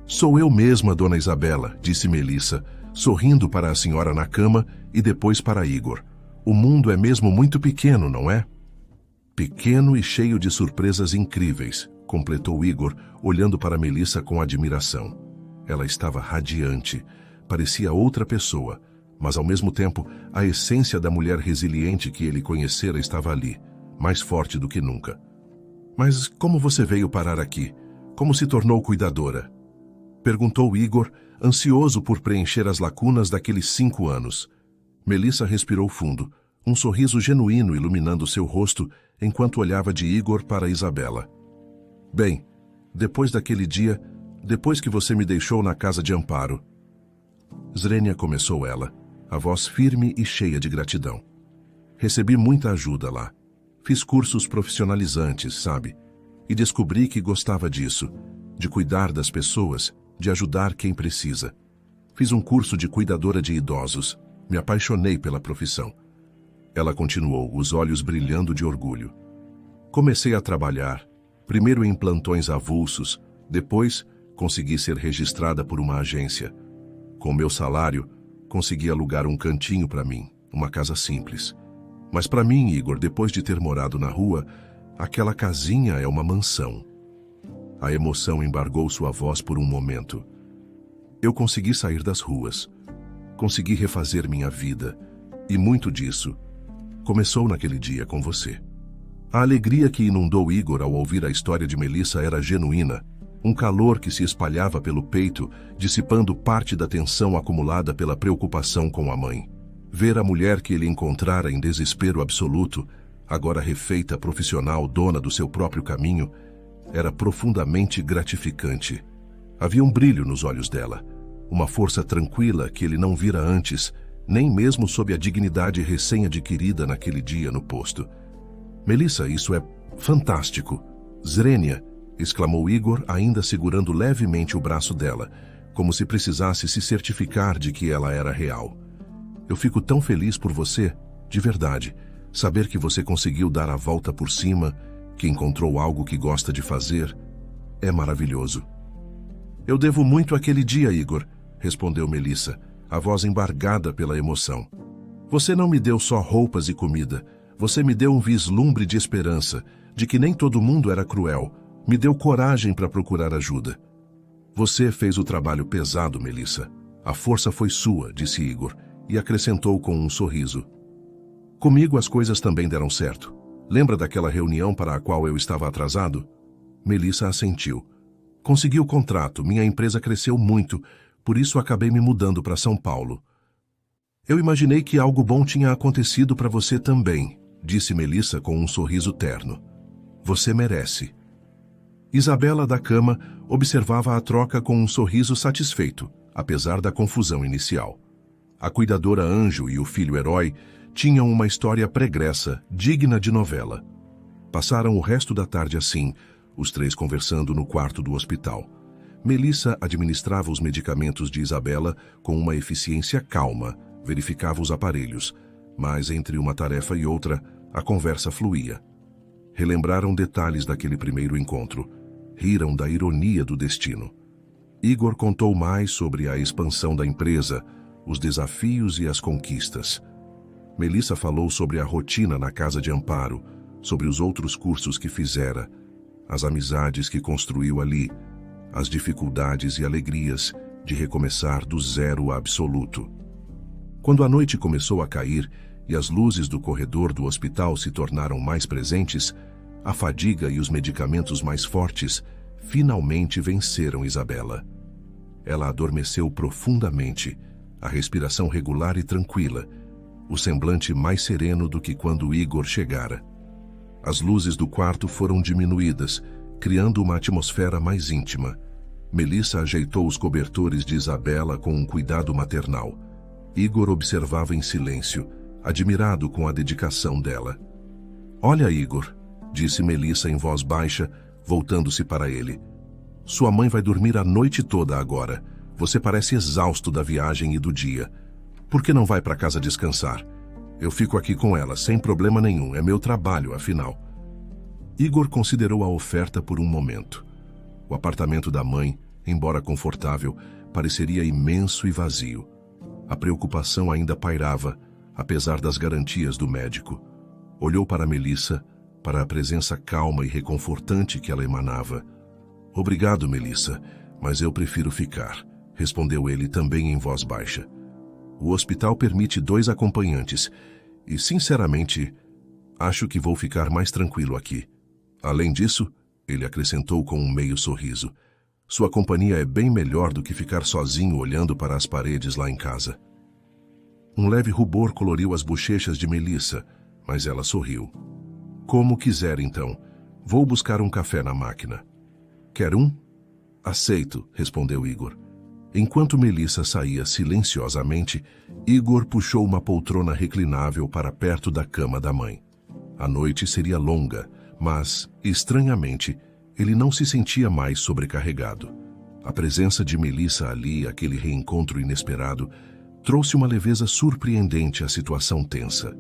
Sou eu mesma, dona Isabela, disse Melissa, sorrindo para a senhora na cama e depois para Igor. O mundo é mesmo muito pequeno, não é? Pequeno e cheio de surpresas incríveis, completou Igor, olhando para Melissa com admiração. Ela estava radiante, parecia outra pessoa, mas ao mesmo tempo a essência da mulher resiliente que ele conhecera estava ali, mais forte do que nunca. Mas como você veio parar aqui? Como se tornou cuidadora? Perguntou Igor, ansioso por preencher as lacunas daqueles 5 anos. Melissa respirou fundo, um sorriso genuíno iluminando seu rosto enquanto olhava de Igor para Isabela. Bem, depois daquele dia, depois que você me deixou na casa de Amparo. Zrenia, começou ela, a voz firme e cheia de gratidão. Recebi muita ajuda lá. Fiz cursos profissionalizantes, sabe? E descobri que gostava disso, de cuidar das pessoas, de ajudar quem precisa. Fiz um curso de cuidadora de idosos. Me apaixonei pela profissão. Ela continuou, os olhos brilhando de orgulho. Comecei a trabalhar, primeiro em plantões avulsos, depois consegui ser registrada por uma agência. Com meu salário, consegui alugar um cantinho para mim, uma casa simples. Mas para mim, Igor, depois de ter morado na rua, aquela casinha é uma mansão. A emoção embargou sua voz por um momento. Eu consegui sair das ruas. Consegui refazer minha vida. E muito disso começou naquele dia com você. A alegria que inundou Igor ao ouvir a história de Melissa era genuína. Um calor que se espalhava pelo peito, dissipando parte da tensão acumulada pela preocupação com a mãe. Ver a mulher que ele encontrara em desespero absoluto, agora refeita profissional, dona do seu próprio caminho, era profundamente gratificante. Havia um brilho nos olhos dela, uma força tranquila que ele não vira antes, nem mesmo sob a dignidade recém-adquirida naquele dia no posto. Melissa, isso é fantástico. Zrenia, exclamou Igor, ainda segurando levemente o braço dela, como se precisasse se certificar de que ela era real. Eu fico tão feliz por você, de verdade, saber que você conseguiu dar a volta por cima, que encontrou algo que gosta de fazer, é maravilhoso. Eu devo muito àquele dia, Igor, respondeu Melissa, a voz embargada pela emoção. Você não me deu só roupas e comida, você me deu um vislumbre de esperança, de que nem todo mundo era cruel, me deu coragem para procurar ajuda. Você fez o trabalho pesado, Melissa. A força foi sua, disse Igor, e acrescentou com um sorriso. Comigo as coisas também deram certo. Lembra daquela reunião para a qual eu estava atrasado? Melissa assentiu. Consegui o contrato, minha empresa cresceu muito, por isso acabei me mudando para São Paulo. Eu imaginei que algo bom tinha acontecido para você também, disse Melissa com um sorriso terno. Você merece. Isabela, da cama, observava a troca com um sorriso satisfeito, apesar da confusão inicial. A cuidadora Anjo e o filho Herói tinham uma história pregressa, digna de novela. Passaram o resto da tarde assim, os três conversando no quarto do hospital. Melissa administrava os medicamentos de Isabela com uma eficiência calma, verificava os aparelhos, mas entre uma tarefa e outra, a conversa fluía. Relembraram detalhes daquele primeiro encontro, riram da ironia do destino. Igor contou mais sobre a expansão da empresa, os desafios e as conquistas. Melissa falou sobre a rotina na casa de Amparo, sobre os outros cursos que fizera, as amizades que construiu ali, as dificuldades e alegrias de recomeçar do zero absoluto. Quando a noite começou a cair e as luzes do corredor do hospital se tornaram mais presentes, a fadiga e os medicamentos mais fortes finalmente venceram Isabela. Ela adormeceu profundamente, a respiração regular e tranquila, o semblante mais sereno do que quando Igor chegara. As luzes do quarto foram diminuídas, criando uma atmosfera mais íntima. Melissa ajeitou os cobertores de Isabela com um cuidado maternal. Igor observava em silêncio, admirado com a dedicação dela. "Olha, Igor", disse Melissa em voz baixa, voltando-se para ele. "Sua mãe vai dormir a noite toda agora. Você parece exausto da viagem e do dia. Por que não vai para casa descansar? Eu fico aqui com ela, sem problema nenhum. É meu trabalho, afinal." Igor considerou a oferta por um momento. O apartamento da mãe, embora confortável, pareceria imenso e vazio. A preocupação ainda pairava, apesar das garantias do médico. Olhou para Melissa, para a presença calma e reconfortante que ela emanava. "Obrigado, Melissa, mas eu prefiro ficar", respondeu ele também em voz baixa. "O hospital permite 2 acompanhantes e, sinceramente, acho que vou ficar mais tranquilo aqui. Além disso", ele acrescentou com um meio sorriso, "sua companhia é bem melhor do que ficar sozinho olhando para as paredes lá em casa." Um leve rubor coloriu as bochechas de Melissa, mas ela sorriu. "Como quiser, então. Vou buscar um café na máquina." "Quer um?" "Aceito", respondeu Igor. Enquanto Melissa saía silenciosamente, Igor puxou uma poltrona reclinável para perto da cama da mãe. A noite seria longa, mas, estranhamente, ele não se sentia mais sobrecarregado. A presença de Melissa ali, aquele reencontro inesperado, trouxe uma leveza surpreendente à situação tensa.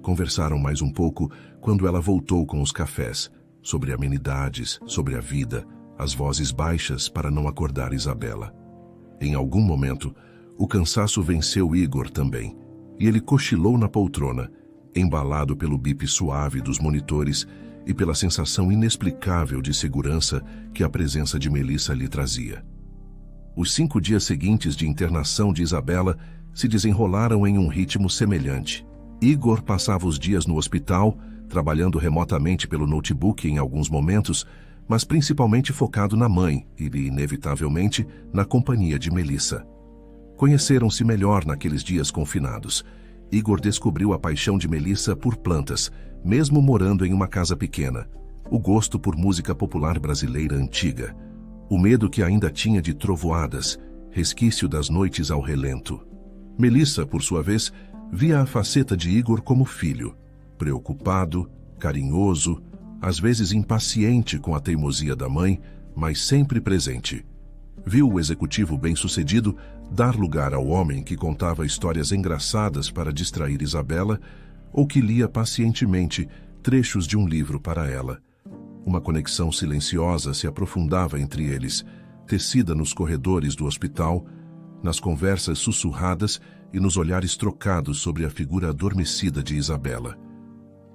Conversaram mais um pouco quando ela voltou com os cafés, sobre amenidades, sobre a vida, as vozes baixas para não acordar Isabela. Em algum momento, o cansaço venceu Igor também, e ele cochilou na poltrona, embalado pelo bip suave dos monitores e pela sensação inexplicável de segurança que a presença de Melissa lhe trazia. Os 5 dias seguintes de internação de Isabela se desenrolaram em um ritmo semelhante. Igor passava os dias no hospital, trabalhando remotamente pelo notebook em alguns momentos, mas principalmente focado na mãe e, inevitavelmente, na companhia de Melissa. Conheceram-se melhor naqueles dias confinados. Igor descobriu a paixão de Melissa por plantas, mesmo morando em uma casa pequena, o gosto por música popular brasileira antiga, o medo que ainda tinha de trovoadas, resquício das noites ao relento. Melissa, por sua vez, via a faceta de Igor como filho, preocupado, carinhoso, às vezes impaciente com a teimosia da mãe, mas sempre presente. Viu o executivo bem-sucedido dar lugar ao homem que contava histórias engraçadas para distrair Isabela ou que lia pacientemente trechos de um livro para ela. Uma conexão silenciosa se aprofundava entre eles, tecida nos corredores do hospital, nas conversas sussurradas e nos olhares trocados sobre a figura adormecida de Isabela.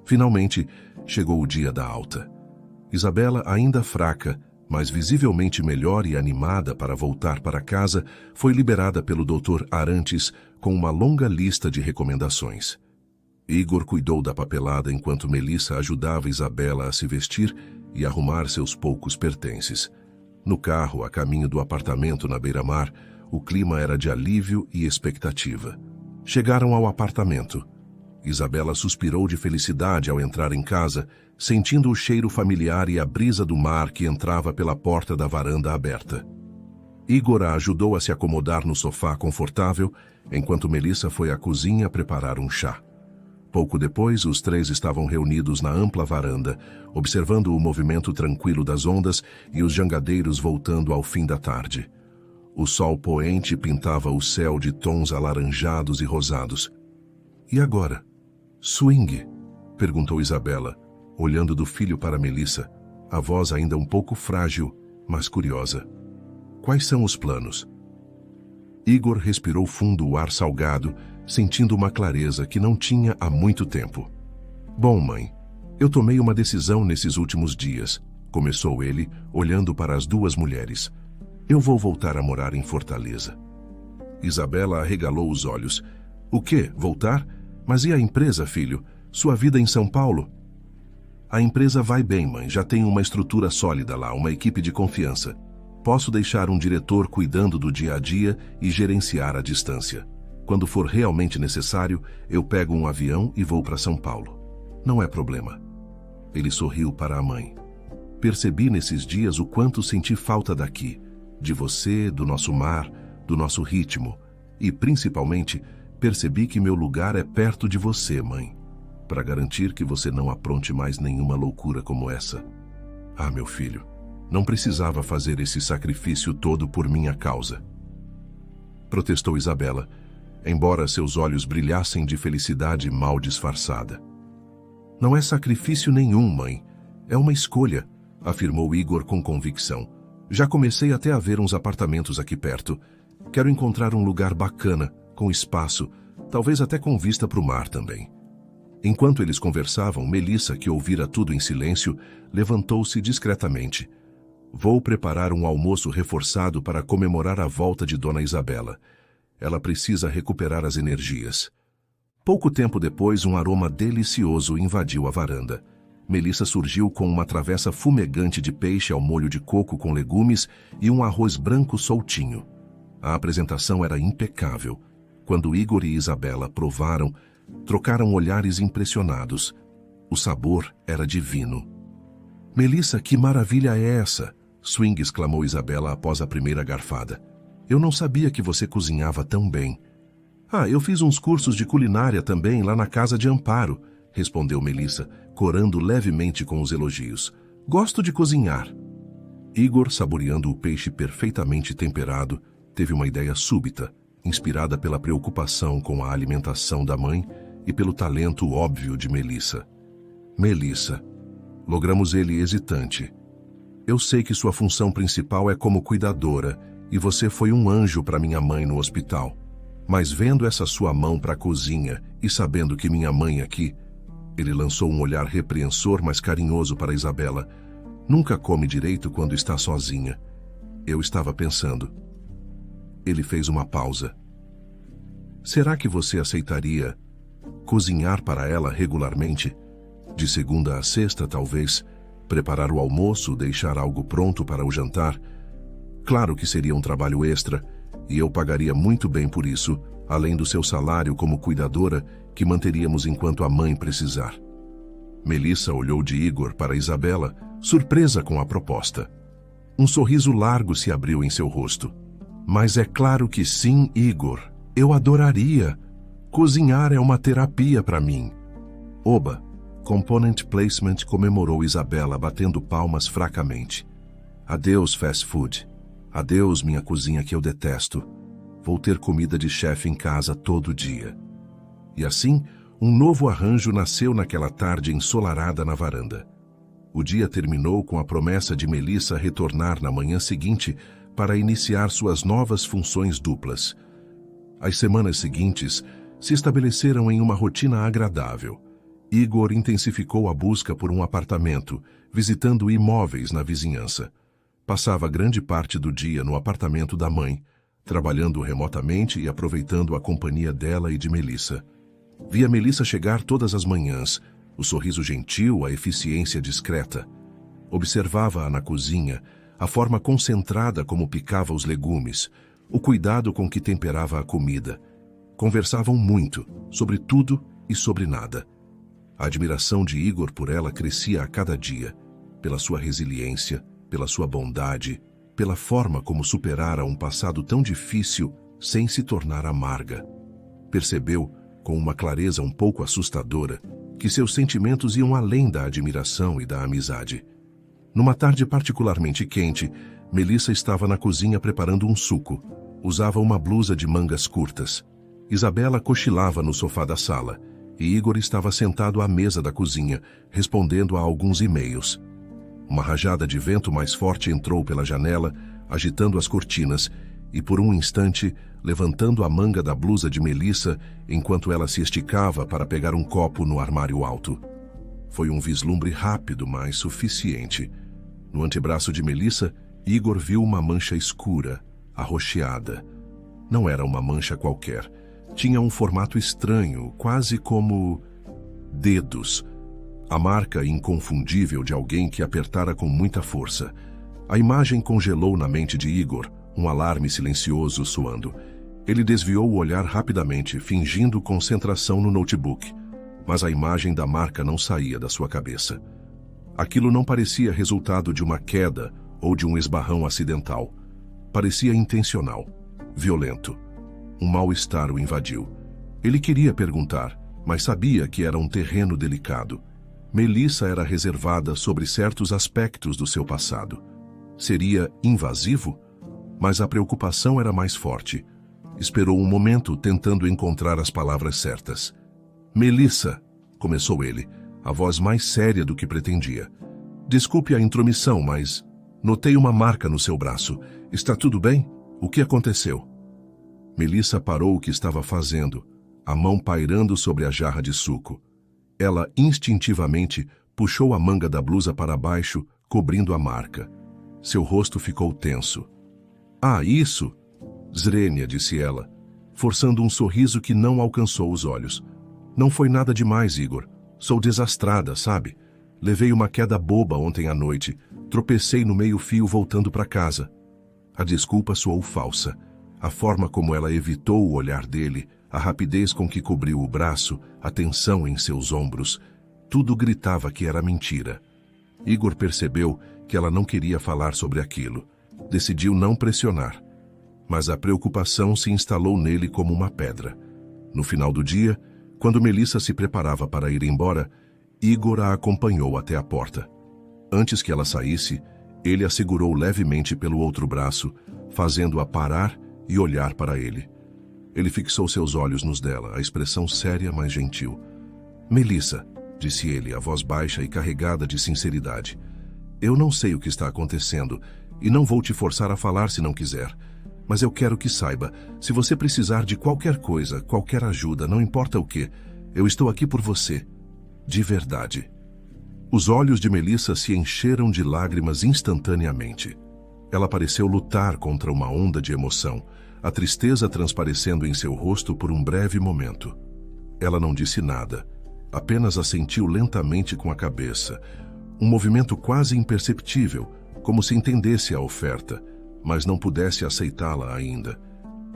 Finalmente, chegou o dia da alta. Isabela, ainda fraca, mas visivelmente melhor e animada para voltar para casa, foi liberada pelo Dr. Arantes com uma longa lista de recomendações. Igor cuidou da papelada enquanto Melissa ajudava Isabela a se vestir e arrumar seus poucos pertences. No carro, a caminho do apartamento na beira-mar, o clima era de alívio e expectativa. Chegaram ao apartamento. Isabela suspirou de felicidade ao entrar em casa, sentindo o cheiro familiar e a brisa do mar que entrava pela porta da varanda aberta. Igor a ajudou a se acomodar no sofá confortável, enquanto Melissa foi à cozinha preparar um chá. Pouco depois, os 3 estavam reunidos na ampla varanda, observando o movimento tranquilo das ondas e os jangadeiros voltando ao fim da tarde. O sol poente pintava o céu de tons alaranjados e rosados. "E agora? Swing?" perguntou Isabela, olhando do filho para Melissa, a voz ainda um pouco frágil, mas curiosa. "Quais são os planos?" Igor respirou fundo o ar salgado, sentindo uma clareza que não tinha há muito tempo. "Bom, mãe, eu tomei uma decisão nesses últimos dias", começou ele, olhando para as 2 mulheres. "Eu vou voltar a morar em Fortaleza." Isabela arregalou os olhos. "O quê? Voltar? Mas e a empresa, filho? Sua vida em São Paulo?" "A empresa vai bem, mãe. Já tem uma estrutura sólida lá, uma equipe de confiança. Posso deixar um diretor cuidando do dia a dia e gerenciar à distância. Quando for realmente necessário, eu pego um avião e vou para São Paulo. Não é problema." Ele sorriu para a mãe. Percebi nesses dias o quanto senti falta daqui, de você, do nosso mar, do nosso ritmo, e, principalmente, percebi que meu lugar é perto de você, mãe, para garantir que você não apronte mais nenhuma loucura como essa. Ah, meu filho, não precisava fazer esse sacrifício todo por minha causa. Protestou Isabela, embora seus olhos brilhassem de felicidade mal disfarçada. Não é sacrifício nenhum, mãe. É uma escolha, afirmou Igor com convicção. Já comecei até a ver uns apartamentos aqui perto. Quero encontrar um lugar bacana, com espaço, talvez até com vista para o mar também. Enquanto eles conversavam, Melissa, que ouvira tudo em silêncio, levantou-se discretamente. Vou preparar um almoço reforçado para comemorar a volta de Dona Isabela. Ela precisa recuperar as energias. Pouco tempo depois, um aroma delicioso invadiu a varanda. Melissa surgiu com uma travessa fumegante de peixe ao molho de coco com legumes e um arroz branco soltinho. A apresentação era impecável. Quando Igor e Isabela provaram, trocaram olhares impressionados. O sabor era divino. Melissa, que maravilha é essa? Swing exclamou Isabela após a primeira garfada. Eu não sabia que você cozinhava tão bem. Ah, eu fiz uns cursos de culinária também lá na casa de Amparo, respondeu Melissa, corando levemente com os elogios. Gosto de cozinhar. Igor, saboreando o peixe perfeitamente temperado, teve uma ideia súbita, inspirada pela preocupação com a alimentação da mãe e pelo talento óbvio de Melissa. Melissa, logramos ele hesitante. Eu sei que sua função principal é como cuidadora e você foi um anjo para minha mãe no hospital. Mas vendo essa sua mão para a cozinha e sabendo que minha mãe aqui, ele lançou um olhar repreensor, mas carinhoso para Isabela. Nunca come direito quando está sozinha. Eu estava pensando. Ele fez uma pausa. Será que você aceitaria cozinhar para ela regularmente? De segunda a sexta, talvez. Preparar o almoço, deixar algo pronto para o jantar. Claro que seria um trabalho extra, e eu pagaria muito bem por isso, além do seu salário como cuidadora, que manteríamos enquanto a mãe precisar. Melissa olhou de Igor para Isabela, surpresa com a proposta. Um sorriso largo se abriu em seu rosto. Mas é claro que sim, Igor. Eu adoraria. Cozinhar é uma terapia para mim. Oba, Component Placement comemorou Isabela, batendo palmas fracamente. Adeus, fast food. Adeus, minha cozinha que eu detesto. Vou ter comida de chefe em casa todo dia. E assim, um novo arranjo nasceu naquela tarde ensolarada na varanda. O dia terminou com a promessa de Melissa retornar na manhã seguinte para iniciar suas novas funções duplas. As semanas seguintes se estabeleceram em uma rotina agradável. Igor intensificou a busca por um apartamento, visitando imóveis na vizinhança. Passava grande parte do dia no apartamento da mãe, trabalhando remotamente e aproveitando a companhia dela e de Melissa. Via Melissa chegar todas as manhãs, o sorriso gentil, a eficiência discreta. Observava-a na cozinha, a forma concentrada como picava os legumes, o cuidado com que temperava a comida. Conversavam muito, sobre tudo e sobre nada. A admiração de Igor por ela crescia a cada dia, pela sua resiliência, pela sua bondade, pela forma como superara um passado tão difícil sem se tornar amarga. Percebeu, com uma clareza um pouco assustadora, que seus sentimentos iam além da admiração e da amizade. Numa tarde particularmente quente, Melissa estava na cozinha preparando um suco. Usava uma blusa de mangas curtas. Isabela cochilava no sofá da sala, e Igor estava sentado à mesa da cozinha, respondendo a alguns e-mails. Uma rajada de vento mais forte entrou pela janela, agitando as cortinas, e por um instante, levantando a manga da blusa de Melissa, enquanto ela se esticava para pegar um copo no armário alto. Foi um vislumbre rápido, mas suficiente. No antebraço de Melissa, Igor viu uma mancha escura, arroxeada. Não era uma mancha qualquer. Tinha um formato estranho, quase como dedos. A marca inconfundível de alguém que apertara com muita força. A imagem congelou na mente de Igor, um alarme silencioso soando. Ele desviou o olhar rapidamente, fingindo concentração no notebook. Mas a imagem da marca não saía da sua cabeça. Aquilo não parecia resultado de uma queda ou de um esbarrão acidental. Parecia intencional, violento. Um mal-estar o invadiu. Ele queria perguntar, mas sabia que era um terreno delicado. Melissa era reservada sobre certos aspectos do seu passado. Seria invasivo? Mas a preocupação era mais forte. Esperou um momento tentando encontrar as palavras certas. Melissa, começou ele, a voz mais séria do que pretendia. Desculpe a intromissão, mas notei uma marca no seu braço. Está tudo bem? O que aconteceu? Melissa parou o que estava fazendo, a mão pairando sobre a jarra de suco. Ela instintivamente puxou a manga da blusa para baixo, cobrindo a marca. Seu rosto ficou tenso. Ah, isso? Zrenia, disse ela, forçando um sorriso que não alcançou os olhos. Não foi nada demais, Igor. Sou desastrada, sabe? Levei uma queda boba ontem à noite. Tropecei no meio-fio voltando para casa. A desculpa soou falsa. A forma como ela evitou o olhar dele, a rapidez com que cobriu o braço, a tensão em seus ombros, tudo gritava que era mentira. Igor percebeu que ela não queria falar sobre aquilo. Decidiu não pressionar. Mas a preocupação se instalou nele como uma pedra. No final do dia, quando Melissa se preparava para ir embora, Igor a acompanhou até a porta. Antes que ela saísse, ele a segurou levemente pelo outro braço, fazendo-a parar e olhar para ele. Ele fixou seus olhos nos dela, a expressão séria, mas gentil. Melissa, disse ele, a voz baixa e carregada de sinceridade. Eu não sei o que está acontecendo e não vou te forçar a falar se não quiser. Mas eu quero que saiba, se você precisar de qualquer coisa, qualquer ajuda, não importa o que, eu estou aqui por você. De verdade. Os olhos de Melissa se encheram de lágrimas instantaneamente. Ela pareceu lutar contra uma onda de emoção, a tristeza transparecendo em seu rosto por um breve momento. Ela não disse nada, apenas assentiu lentamente com a cabeça, um movimento quase imperceptível, como se entendesse a oferta, mas não pudesse aceitá-la ainda.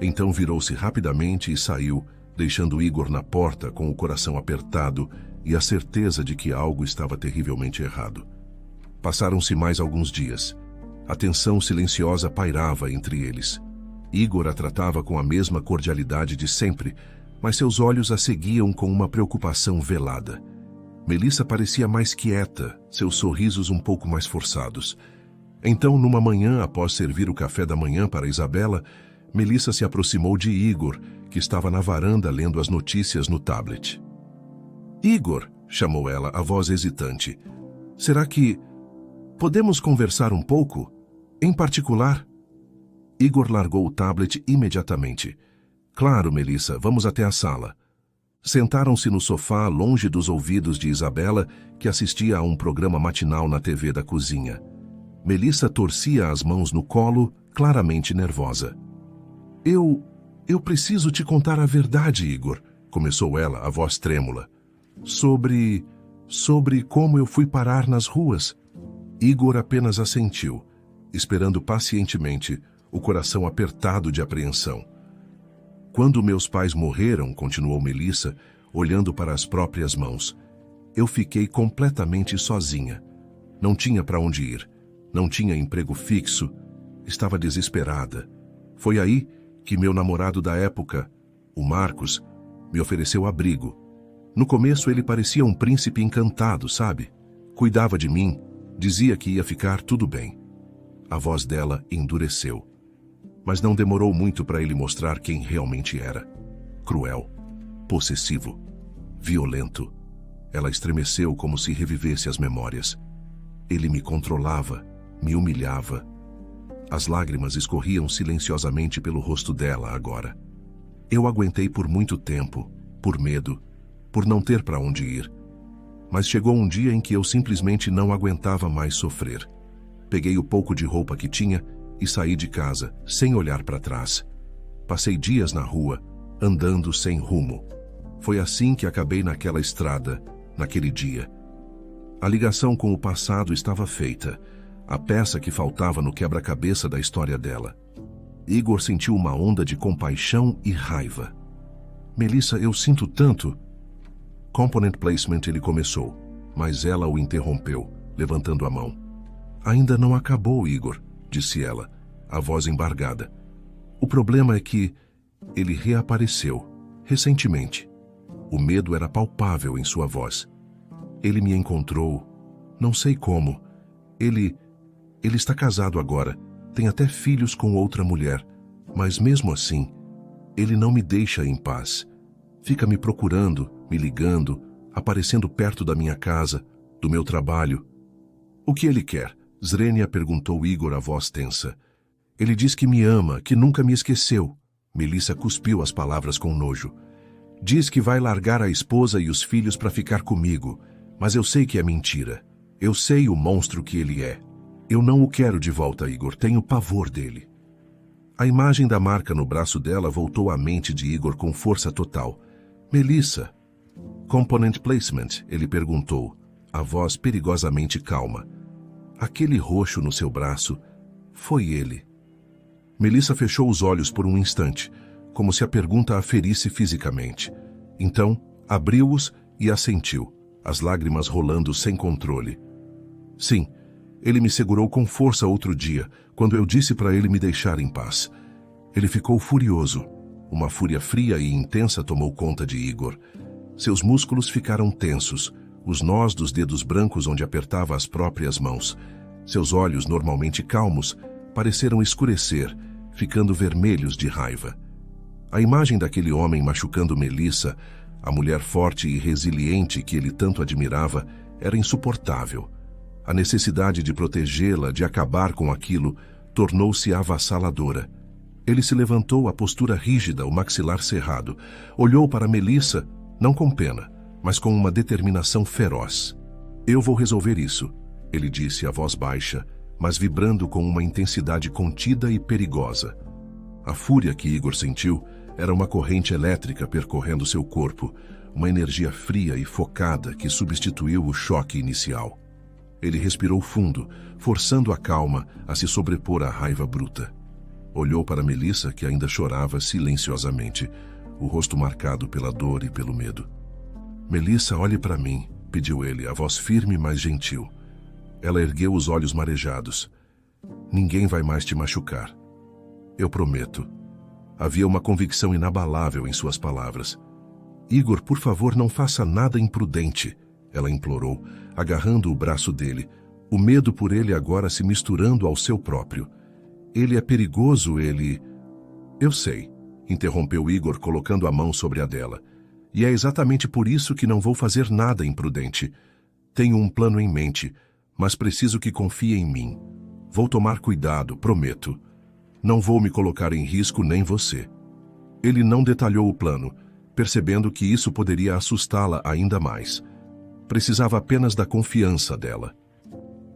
Então virou-se rapidamente e saiu, deixando Igor na porta com o coração apertado e a certeza de que algo estava terrivelmente errado. Passaram-se mais alguns dias. A tensão silenciosa pairava entre eles. Igor a tratava com a mesma cordialidade de sempre, mas seus olhos a seguiam com uma preocupação velada. Melissa parecia mais quieta, seus sorrisos um pouco mais forçados. Então, numa manhã, após servir o café da manhã para Isabela, Melissa se aproximou de Igor, que estava na varanda lendo as notícias no tablet. Igor, chamou ela, a voz hesitante. Será que podemos conversar um pouco? Em particular? Igor largou o tablet imediatamente. Claro, Melissa, vamos até a sala. Sentaram-se no sofá, longe dos ouvidos de Isabela, que assistia a um programa matinal na TV da cozinha. Melissa torcia as mãos no colo, claramente nervosa. Eu preciso te contar a verdade, Igor, começou ela, a voz trêmula. Sobre como eu fui parar nas ruas. Igor apenas assentiu, esperando pacientemente, o coração apertado de apreensão. Quando meus pais morreram, continuou Melissa, olhando para as próprias mãos, eu fiquei completamente sozinha. Não tinha para onde ir, não tinha emprego fixo, estava desesperada. Foi aí que meu namorado da época, o Marcos, me ofereceu abrigo. No começo ele parecia um príncipe encantado, sabe? Cuidava de mim, dizia que ia ficar tudo bem. A voz dela endureceu. Mas não demorou muito para ele mostrar quem realmente era. Cruel, possessivo, violento. Ela estremeceu como se revivesse as memórias. Ele me controlava, me humilhava. As lágrimas escorriam silenciosamente pelo rosto dela agora. Eu aguentei por muito tempo, por medo, por não ter para onde ir. Mas chegou um dia em que eu simplesmente não aguentava mais sofrer. Peguei o pouco de roupa que tinha e saí de casa, sem olhar para trás. Passei dias na rua, andando sem rumo. Foi assim que acabei naquela estrada, naquele dia. A ligação com o passado estava feita, a peça que faltava no quebra-cabeça da história dela. Igor sentiu uma onda de compaixão e raiva. Melissa, eu sinto tanto. Component placement ele começou, mas ela o interrompeu, levantando a mão. Ainda não acabou, Igor, disse ela, a voz embargada. O problema é que ele reapareceu, recentemente. O medo era palpável em sua voz. Ele me encontrou, não sei como. Ele está casado agora, tem até filhos com outra mulher, mas mesmo assim, ele não me deixa em paz. Fica me procurando, me ligando, aparecendo perto da minha casa, do meu trabalho. O que ele quer? Zrenia perguntou Igor, a voz tensa. Ele diz que me ama, que nunca me esqueceu. Melissa cuspiu as palavras com nojo. Diz que vai largar a esposa e os filhos para ficar comigo, mas eu sei que é mentira. Eu sei o monstro que ele é. Eu não o quero de volta, Igor, tenho pavor dele. A imagem da marca no braço dela voltou à mente de Igor com força total. Melissa. Component placement, ele perguntou, a voz perigosamente calma. Aquele roxo no seu braço, foi ele. Melissa fechou os olhos por um instante, como se a pergunta a ferisse fisicamente. Então, abriu-os e assentiu, as lágrimas rolando sem controle. Sim, ele me segurou com força outro dia, quando eu disse para ele me deixar em paz. Ele ficou furioso. Uma fúria fria e intensa tomou conta de Igor. Seus músculos ficaram tensos, os nós dos dedos brancos onde apertava as próprias mãos. Seus olhos, normalmente calmos, pareceram escurecer, ficando vermelhos de raiva. A imagem daquele homem machucando Melissa, a mulher forte e resiliente que ele tanto admirava, era insuportável. A necessidade de protegê-la, de acabar com aquilo, tornou-se avassaladora. Ele se levantou, a postura rígida, o maxilar cerrado. Olhou para Melissa, não com pena, mas com uma determinação feroz. Eu vou resolver isso, ele disse, a voz baixa, mas vibrando com uma intensidade contida e perigosa. A fúria que Igor sentiu era uma corrente elétrica percorrendo seu corpo, uma energia fria e focada que substituiu o choque inicial. Ele respirou fundo, forçando a calma a se sobrepor à raiva bruta. Olhou para Melissa, que ainda chorava silenciosamente, o rosto marcado pela dor e pelo medo. Melissa, olhe para mim, pediu ele, a voz firme, mas gentil. Ela ergueu os olhos marejados. Ninguém vai mais te machucar. Eu prometo. Havia uma convicção inabalável em suas palavras. Igor, por favor, não faça nada imprudente, ela implorou, agarrando o braço dele, o medo por ele agora se misturando ao seu próprio. Ele é perigoso, ele... Eu sei, interrompeu Igor, colocando a mão sobre a dela. E é exatamente por isso que não vou fazer nada imprudente. Tenho um plano em mente, mas preciso que confie em mim. Vou tomar cuidado, prometo. Não vou me colocar em risco nem você. Ele não detalhou o plano, percebendo que isso poderia assustá-la ainda mais. Precisava apenas da confiança dela.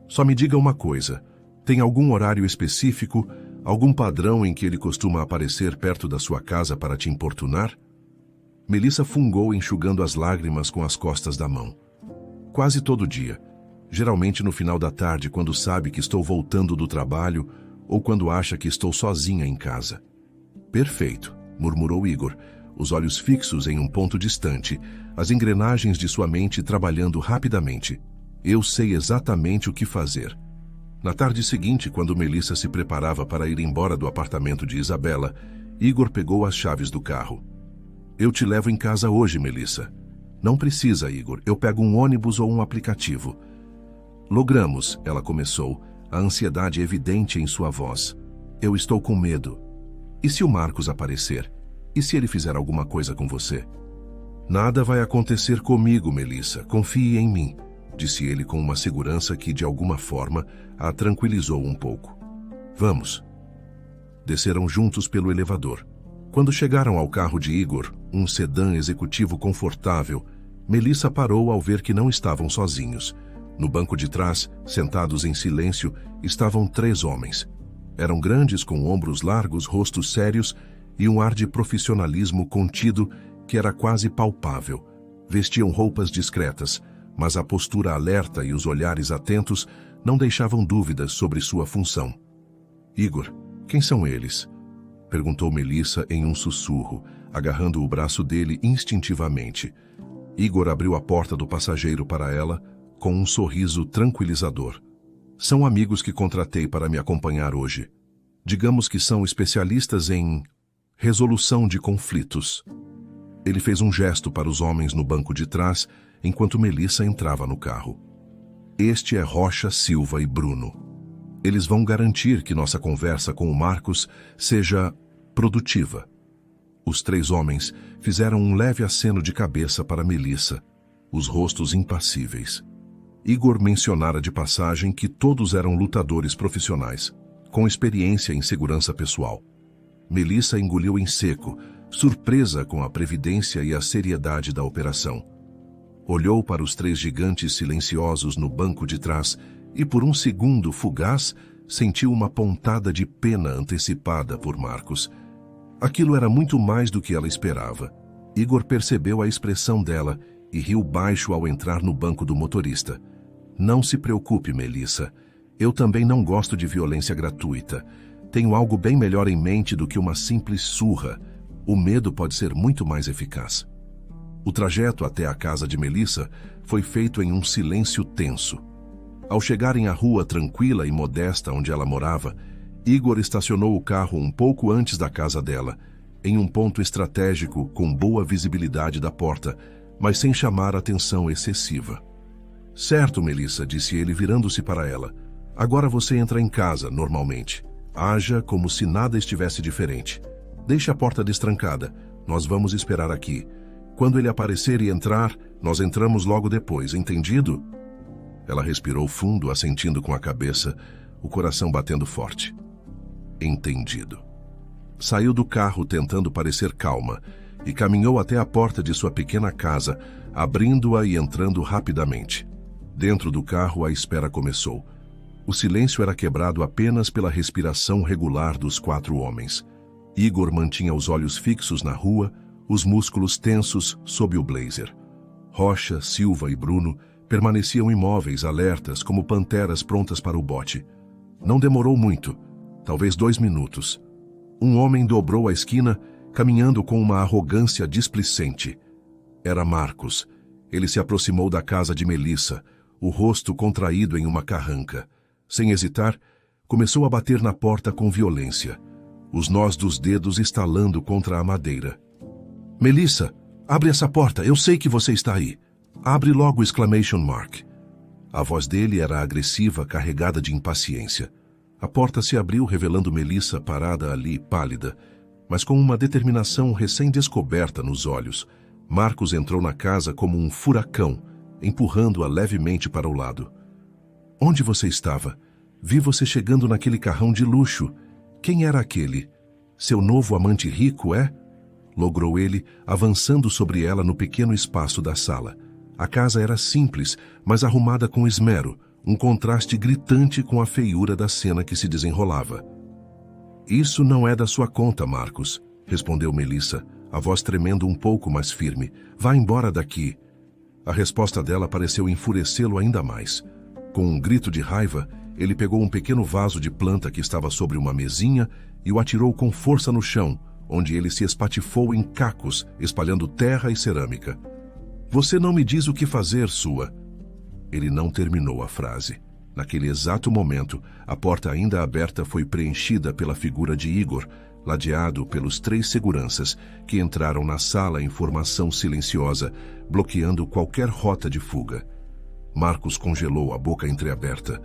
Só me diga uma coisa, tem algum horário específico, algum padrão em que ele costuma aparecer perto da sua casa para te importunar? Melissa fungou, enxugando as lágrimas com as costas da mão. Quase todo dia. Geralmente no final da tarde, quando sabe que estou voltando do trabalho ou quando acha que estou sozinha em casa. Perfeito, murmurou Igor, os olhos fixos em um ponto distante, as engrenagens de sua mente trabalhando rapidamente. Eu sei exatamente o que fazer. Na tarde seguinte, quando Melissa se preparava para ir embora do apartamento de Isabela, Igor pegou as chaves do carro. Eu te levo em casa hoje, Melissa. Não precisa, Igor, eu pego um ônibus ou um aplicativo. Logramos, ela começou, a ansiedade evidente em sua voz. Eu estou com medo. E se o Marcos aparecer? E se ele fizer alguma coisa com você? Nada vai acontecer comigo, Melissa. Confie em mim, disse ele com uma segurança que, de alguma forma, a tranquilizou um pouco. Vamos. Desceram juntos pelo elevador. Quando chegaram ao carro de Igor, um sedã executivo confortável, Melissa parou ao ver que não estavam sozinhos. No banco de trás, sentados em silêncio, estavam 3 homens. Eram grandes, com ombros largos, rostos sérios e um ar de profissionalismo contido que era quase palpável. Vestiam roupas discretas, mas a postura alerta e os olhares atentos não deixavam dúvidas sobre sua função. Igor, quem são eles? Perguntou Melissa em um sussurro, agarrando o braço dele instintivamente. Igor abriu a porta do passageiro para ela, com um sorriso tranquilizador. São amigos que contratei para me acompanhar hoje. Digamos que são especialistas em resolução de conflitos. Ele fez um gesto para os homens no banco de trás, enquanto Melissa entrava no carro. Este é Rocha, Silva e Bruno. Eles vão garantir que nossa conversa com o Marcos seja produtiva. Os 3 homens fizeram um leve aceno de cabeça para Melissa, os rostos impassíveis. Igor mencionara de passagem que todos eram lutadores profissionais, com experiência em segurança pessoal. Melissa engoliu em seco, surpresa com a previdência e a seriedade da operação. Olhou para os 3 gigantes silenciosos no banco de trás e, por um segundo fugaz, sentiu uma pontada de pena antecipada por Marcos. Aquilo era muito mais do que ela esperava. Igor percebeu a expressão dela e riu baixo ao entrar no banco do motorista. Não se preocupe, Melissa. Eu também não gosto de violência gratuita. Tenho algo bem melhor em mente do que uma simples surra. O medo pode ser muito mais eficaz. O trajeto até a casa de Melissa foi feito em um silêncio tenso. Ao chegarem à rua tranquila e modesta onde ela morava, Igor estacionou o carro um pouco antes da casa dela, em um ponto estratégico com boa visibilidade da porta, mas sem chamar atenção excessiva. Certo, Melissa, disse ele virando-se para ela. Agora você entra em casa, normalmente. Haja como se nada estivesse diferente. Deixe a porta destrancada. Nós vamos esperar aqui. Quando ele aparecer e entrar, nós entramos logo depois, entendido? Ela respirou fundo, assentindo com a cabeça, o coração batendo forte. Entendido. Saiu do carro tentando parecer calma e caminhou até a porta de sua pequena casa, abrindo-a e entrando rapidamente. Dentro do carro, a espera começou. O silêncio era quebrado apenas pela respiração regular dos 4 homens. Igor mantinha os olhos fixos na rua, os músculos tensos sob o blazer. Rocha, Silva e Bruno permaneciam imóveis, alertas, como panteras prontas para o bote. Não demorou muito, talvez 2 minutos. Um homem dobrou a esquina, caminhando com uma arrogância displicente. Era Marcos. Ele se aproximou da casa de Melissa, o rosto contraído em uma carranca. Sem hesitar, começou a bater na porta com violência, os nós dos dedos estalando contra a madeira. Melissa, abre essa porta, eu sei que você está aí. Abre logo! Exclamation mark. A voz dele era agressiva, carregada de impaciência. A porta se abriu, revelando Melissa parada ali, pálida, mas com uma determinação recém-descoberta nos olhos. Marcos entrou na casa como um furacão, empurrando-a levemente para o lado. Onde você estava? Vi você chegando naquele carrão de luxo. Quem era aquele? Seu novo amante rico, é? Logrou ele, avançando sobre ela no pequeno espaço da sala. A casa era simples, mas arrumada com esmero, um contraste gritante com a feiura da cena que se desenrolava. Isso não é da sua conta, Marcos, respondeu Melissa, a voz tremendo um pouco mais firme. Vá embora daqui. A resposta dela pareceu enfurecê-lo ainda mais. Com um grito de raiva, ele pegou um pequeno vaso de planta que estava sobre uma mesinha e o atirou com força no chão, onde ele se espatifou em cacos, espalhando terra e cerâmica. Você não me diz o que fazer, sua... Ele não terminou a frase. Naquele exato momento, a porta ainda aberta foi preenchida pela figura de Igor, ladeado pelos 3 seguranças, que entraram na sala em formação silenciosa, bloqueando qualquer rota de fuga. Marcos congelou, a boca entreaberta.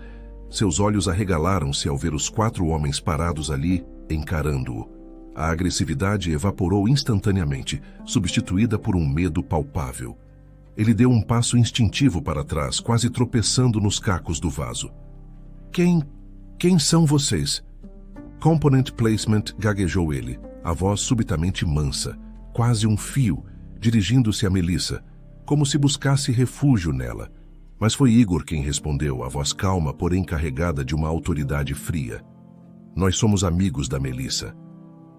Seus olhos arregalaram-se ao ver os 4 homens parados ali, encarando-o. A agressividade evaporou instantaneamente, substituída por um medo palpável. Ele deu um passo instintivo para trás, quase tropeçando nos cacos do vaso. Quem são vocês? Component Placement, gaguejou ele, a voz subitamente mansa, quase um fio, dirigindo-se a Melissa, como se buscasse refúgio nela. Mas foi Igor quem respondeu, a voz calma, porém carregada de uma autoridade fria. Nós somos amigos da Melissa.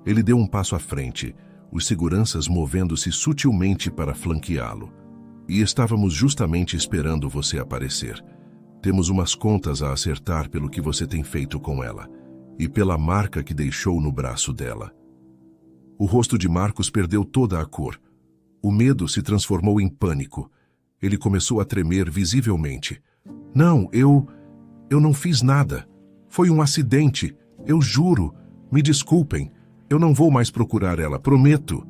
Ele deu um passo à frente, os seguranças movendo-se sutilmente para flanqueá-lo. E estávamos justamente esperando você aparecer. Temos umas contas a acertar pelo que você tem feito com ela, e pela marca que deixou no braço dela. O rosto de Marcos perdeu toda a cor. O medo se transformou em pânico. Ele começou a tremer visivelmente, Não, eu não fiz nada. Foi um acidente. Eu juro. Me desculpem. Eu não vou mais procurar ela, prometo.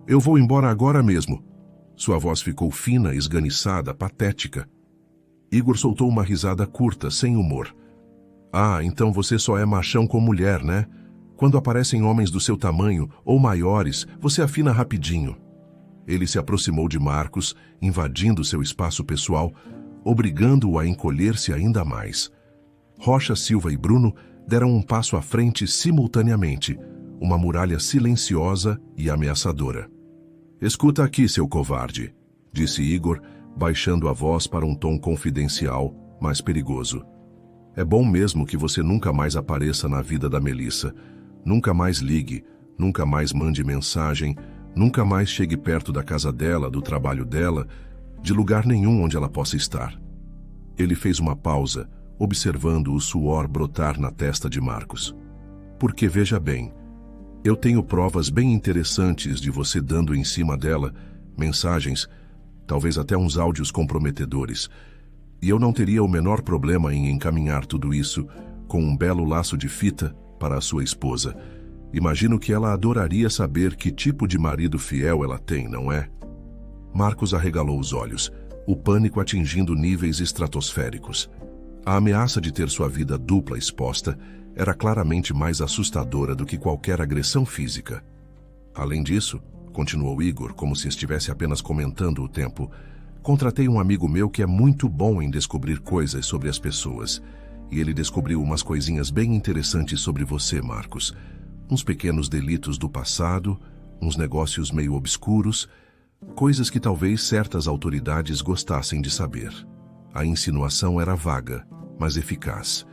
Eu vou embora agora mesmo. Sua voz ficou fina, esganiçada, patética. Igor soltou uma risada curta, sem humor. Ah, então você só é machão com mulher, né? Quando aparecem homens do seu tamanho, ou maiores, você afina rapidinho. Ele se aproximou de Marcos, invadindo seu espaço pessoal, obrigando-o a encolher-se ainda mais. Rocha, Silva e Bruno deram um passo à frente simultaneamente, uma muralha silenciosa e ameaçadora. Escuta aqui, seu covarde, disse Igor, baixando a voz para um tom confidencial, mas perigoso. É bom mesmo que você nunca mais apareça na vida da Melissa. Nunca mais ligue, nunca mais mande mensagem, nunca mais chegue perto da casa dela, do trabalho dela, de lugar nenhum onde ela possa estar. Ele fez uma pausa, observando o suor brotar na testa de Marcos. Porque veja bem, eu tenho provas bem interessantes de você dando em cima dela, mensagens, talvez até uns áudios comprometedores. E eu não teria o menor problema em encaminhar tudo isso com um belo laço de fita para a sua esposa. Imagino que ela adoraria saber que tipo de marido fiel ela tem, não é? Marcos arregalou os olhos, o pânico atingindo níveis estratosféricos. A ameaça de ter sua vida dupla exposta era claramente mais assustadora do que qualquer agressão física. Além disso, continuou Igor, como se estivesse apenas comentando o tempo, contratei um amigo meu que é muito bom em descobrir coisas sobre as pessoas. E ele descobriu umas coisinhas bem interessantes sobre você, Marcos. Uns pequenos delitos do passado, uns negócios meio obscuros, coisas que talvez certas autoridades gostassem de saber. A insinuação era vaga, mas eficaz.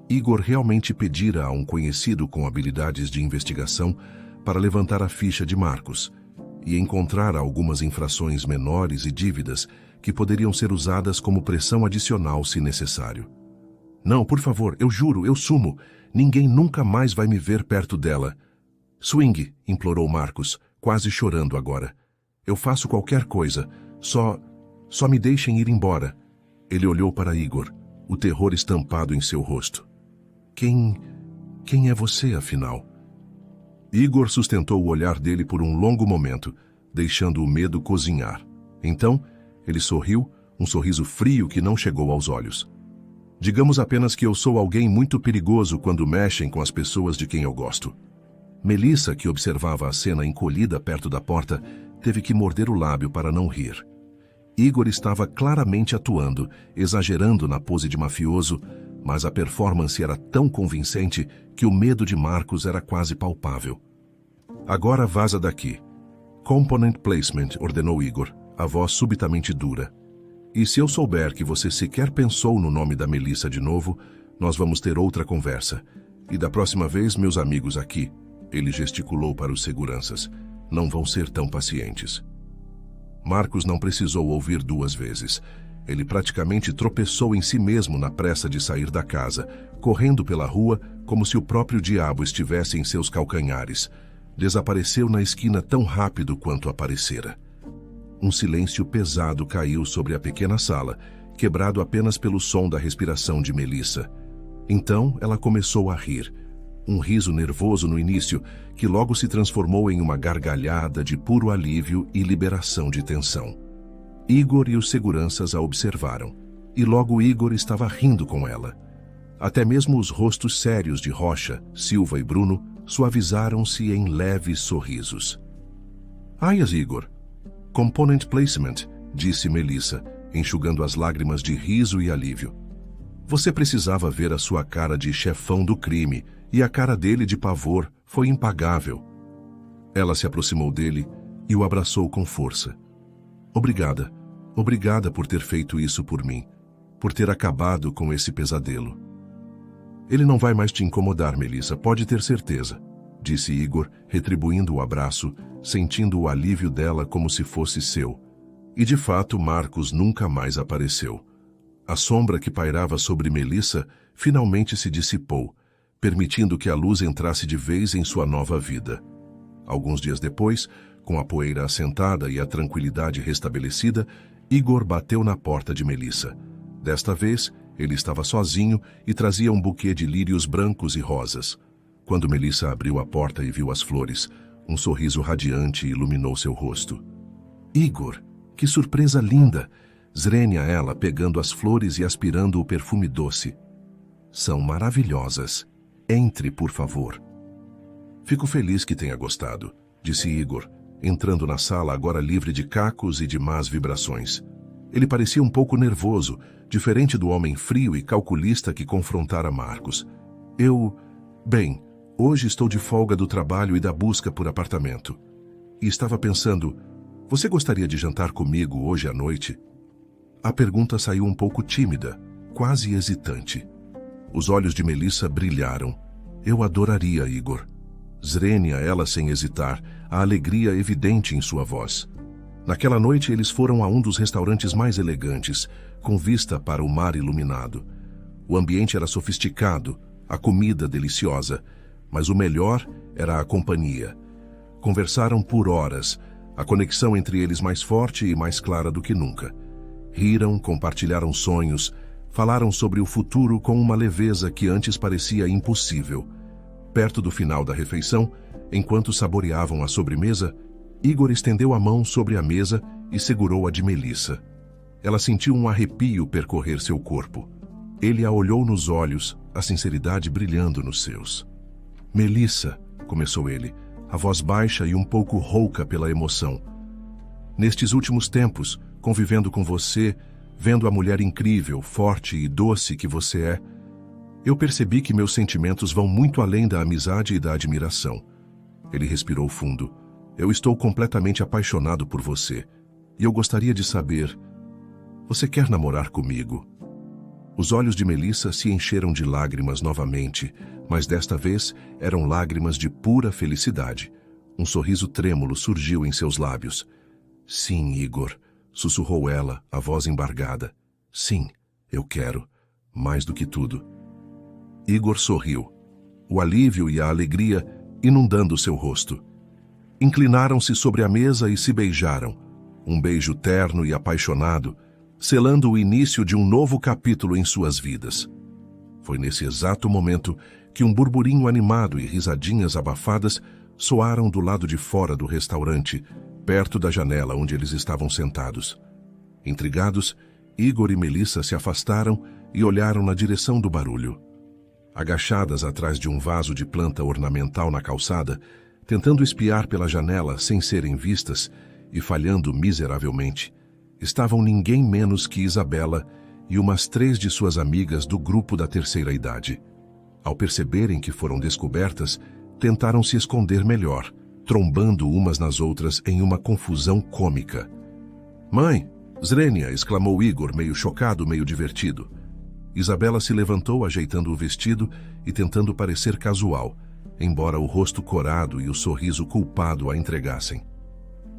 Igor realmente pedira a um conhecido com habilidades de investigação para levantar a ficha de Marcos e encontrar algumas infrações menores e dívidas que poderiam ser usadas como pressão adicional se necessário. Não, por favor, eu juro, eu sumo. Ninguém nunca mais vai me ver perto dela. Swing, implorou Marcos, quase chorando agora. Eu faço qualquer coisa, só me deixem ir embora. Ele olhou para Igor, o terror estampado em seu rosto. Quem é você, afinal? Igor sustentou o olhar dele por um longo momento, deixando o medo cozinhar. Então, ele sorriu, um sorriso frio que não chegou aos olhos. Digamos apenas que eu sou alguém muito perigoso quando mexem com as pessoas de quem eu gosto. Melissa, que observava a cena encolhida perto da porta, teve que morder o lábio para não rir. Igor estava claramente atuando, exagerando na pose de mafioso, mas a performance era tão convincente que o medo de Marcos era quase palpável. Agora vaza daqui. Component placement, ordenou Igor, a voz subitamente dura. E se eu souber que você sequer pensou no nome da Melissa de novo, nós vamos ter outra conversa. E da próxima vez, meus amigos aqui, ele gesticulou para os seguranças, não vão ser tão pacientes. Marcos não precisou ouvir duas vezes. Ele praticamente tropeçou em si mesmo na pressa de sair da casa, correndo pela rua como se o próprio diabo estivesse em seus calcanhares. Desapareceu na esquina tão rápido quanto aparecera. Um silêncio pesado caiu sobre a pequena sala, quebrado apenas pelo som da respiração de Melissa. Então ela começou a rir. Um riso nervoso no início, que logo se transformou em uma gargalhada de puro alívio e liberação de tensão. Igor e os seguranças a observaram, e logo Igor estava rindo com ela. Até mesmo os rostos sérios de Rocha, Silva e Bruno suavizaram-se em leves sorrisos. Aias, Igor. Component placement, disse Melissa, enxugando as lágrimas de riso e alívio. Você precisava ver a sua cara de chefão do crime, e a cara dele de pavor foi impagável. Ela se aproximou dele e o abraçou com força. Obrigada. Obrigada por ter feito isso por mim, por ter acabado com esse pesadelo. Ele não vai mais te incomodar, Melissa, pode ter certeza, disse Igor, retribuindo o abraço, sentindo o alívio dela como se fosse seu. E de fato, Marcos nunca mais apareceu. A sombra que pairava sobre Melissa finalmente se dissipou, permitindo que a luz entrasse de vez em sua nova vida. Alguns dias depois, com a poeira assentada e a tranquilidade restabelecida, Igor bateu na porta de Melissa. Desta vez, Ele estava sozinho e trazia um buquê de lírios brancos e rosas. Quando Melissa abriu a porta e viu as flores, um sorriso radiante iluminou seu rosto. Igor, que surpresa linda! Zrenia ela, pegando as flores e aspirando o perfume doce. São maravilhosas. Entre, por favor. Fico feliz que tenha gostado, disse Igor, entrando na sala agora livre de cacos e de más vibrações. Ele parecia um pouco nervoso, diferente do homem frio e calculista que confrontara Marcos. Bem, hoje estou de folga do trabalho e da busca por apartamento. E estava pensando, você gostaria de jantar comigo hoje à noite? A pergunta saiu um pouco tímida, quase hesitante. Os olhos de Melissa brilharam. Eu adoraria, Igor. Zrenia, ela sem hesitar, a alegria evidente em sua voz. Naquela noite eles foram a um dos restaurantes mais elegantes, com vista para o mar iluminado. O ambiente era sofisticado, a comida deliciosa, mas o melhor era a companhia. Conversaram por horas, a conexão entre eles mais forte e mais clara do que nunca. Riram, compartilharam sonhos, falaram sobre o futuro com uma leveza que antes parecia impossível. Perto do final da refeição, enquanto saboreavam a sobremesa, Igor estendeu a mão sobre a mesa e segurou a de Melissa. Ela sentiu um arrepio percorrer seu corpo. Ele a olhou nos olhos, a sinceridade brilhando nos seus. Melissa, começou ele, a voz baixa e um pouco rouca pela emoção. Nestes últimos tempos, convivendo com você, vendo a mulher incrível, forte e doce que você é, eu percebi que meus sentimentos vão muito além da amizade e da admiração. Ele respirou fundo. Eu estou completamente apaixonado por você. E eu gostaria de saber, você quer namorar comigo? Os olhos de Melissa se encheram de lágrimas novamente, mas desta vez eram lágrimas de pura felicidade. Um sorriso trêmulo surgiu em seus lábios. Sim, Igor, sussurrou ela, a voz embargada. Sim, eu quero, mais do que tudo. Igor sorriu, o alívio e a alegria inundando seu rosto. Inclinaram-se sobre a mesa e se beijaram, um beijo terno e apaixonado, selando o início de um novo capítulo em suas vidas. Foi nesse exato momento que um burburinho animado e risadinhas abafadas soaram do lado de fora do restaurante, perto da janela onde eles estavam sentados. Intrigados, Igor e Melissa se afastaram e olharam na direção do barulho. Agachadas atrás de um vaso de planta ornamental na calçada, tentando espiar pela janela sem serem vistas e falhando miseravelmente, estavam ninguém menos que Isabela e umas 3 de suas amigas do grupo da terceira idade. Ao perceberem que foram descobertas, tentaram se esconder melhor, trombando umas nas outras em uma confusão cômica. Mãe! Zrenia! Exclamou Igor, meio chocado, meio divertido. Isabela se levantou ajeitando o vestido e tentando parecer casual, embora o rosto corado e o sorriso culpado a entregassem.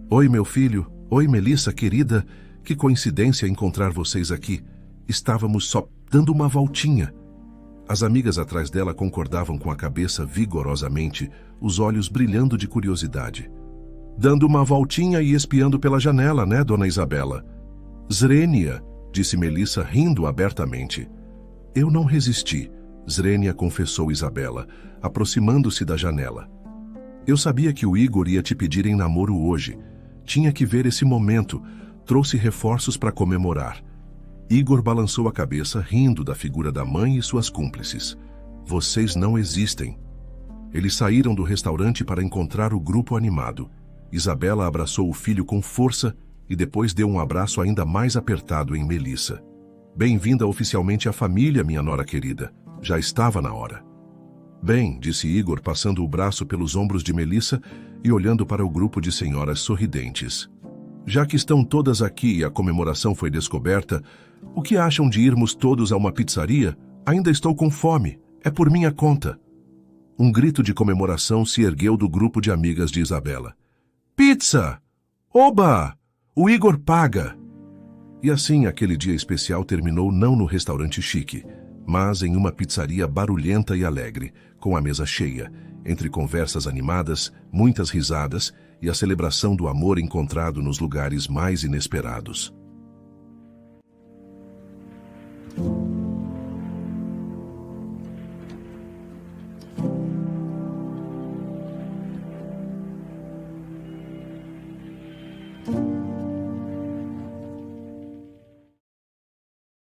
Oi, meu filho. Oi, Melissa, querida. Que coincidência encontrar vocês aqui. Estávamos só dando uma voltinha. As amigas atrás dela concordavam com a cabeça vigorosamente, os olhos brilhando de curiosidade. Dando uma voltinha e espiando pela janela, né, dona Isabela? Zrenia, disse Melissa rindo abertamente. Eu não resisti, Zrenia confessou Isabela, aproximando-se da janela. Eu sabia que o Igor ia te pedir em namoro hoje. Tinha que ver esse momento. Trouxe reforços para comemorar. Igor balançou a cabeça, rindo da figura da mãe e suas cúmplices. Vocês não existem. Eles saíram do restaurante para encontrar o grupo animado. Isabela abraçou o filho com força e depois deu um abraço ainda mais apertado em Melissa. Bem-vinda oficialmente à família, minha nora querida. Já estava na hora. Bem, disse Igor, passando o braço pelos ombros de Melissa e olhando para o grupo de senhoras sorridentes. Já que estão todas aqui e a comemoração foi descoberta, o que acham de irmos todos a uma pizzaria? Ainda estou com fome. É por minha conta. Um grito de comemoração se ergueu do grupo de amigas de Isabela. Pizza! Oba! O Igor paga! E assim aquele dia especial terminou não no restaurante chique, mas em uma pizzaria barulhenta e alegre, com a mesa cheia, entre conversas animadas, muitas risadas e a celebração do amor encontrado nos lugares mais inesperados.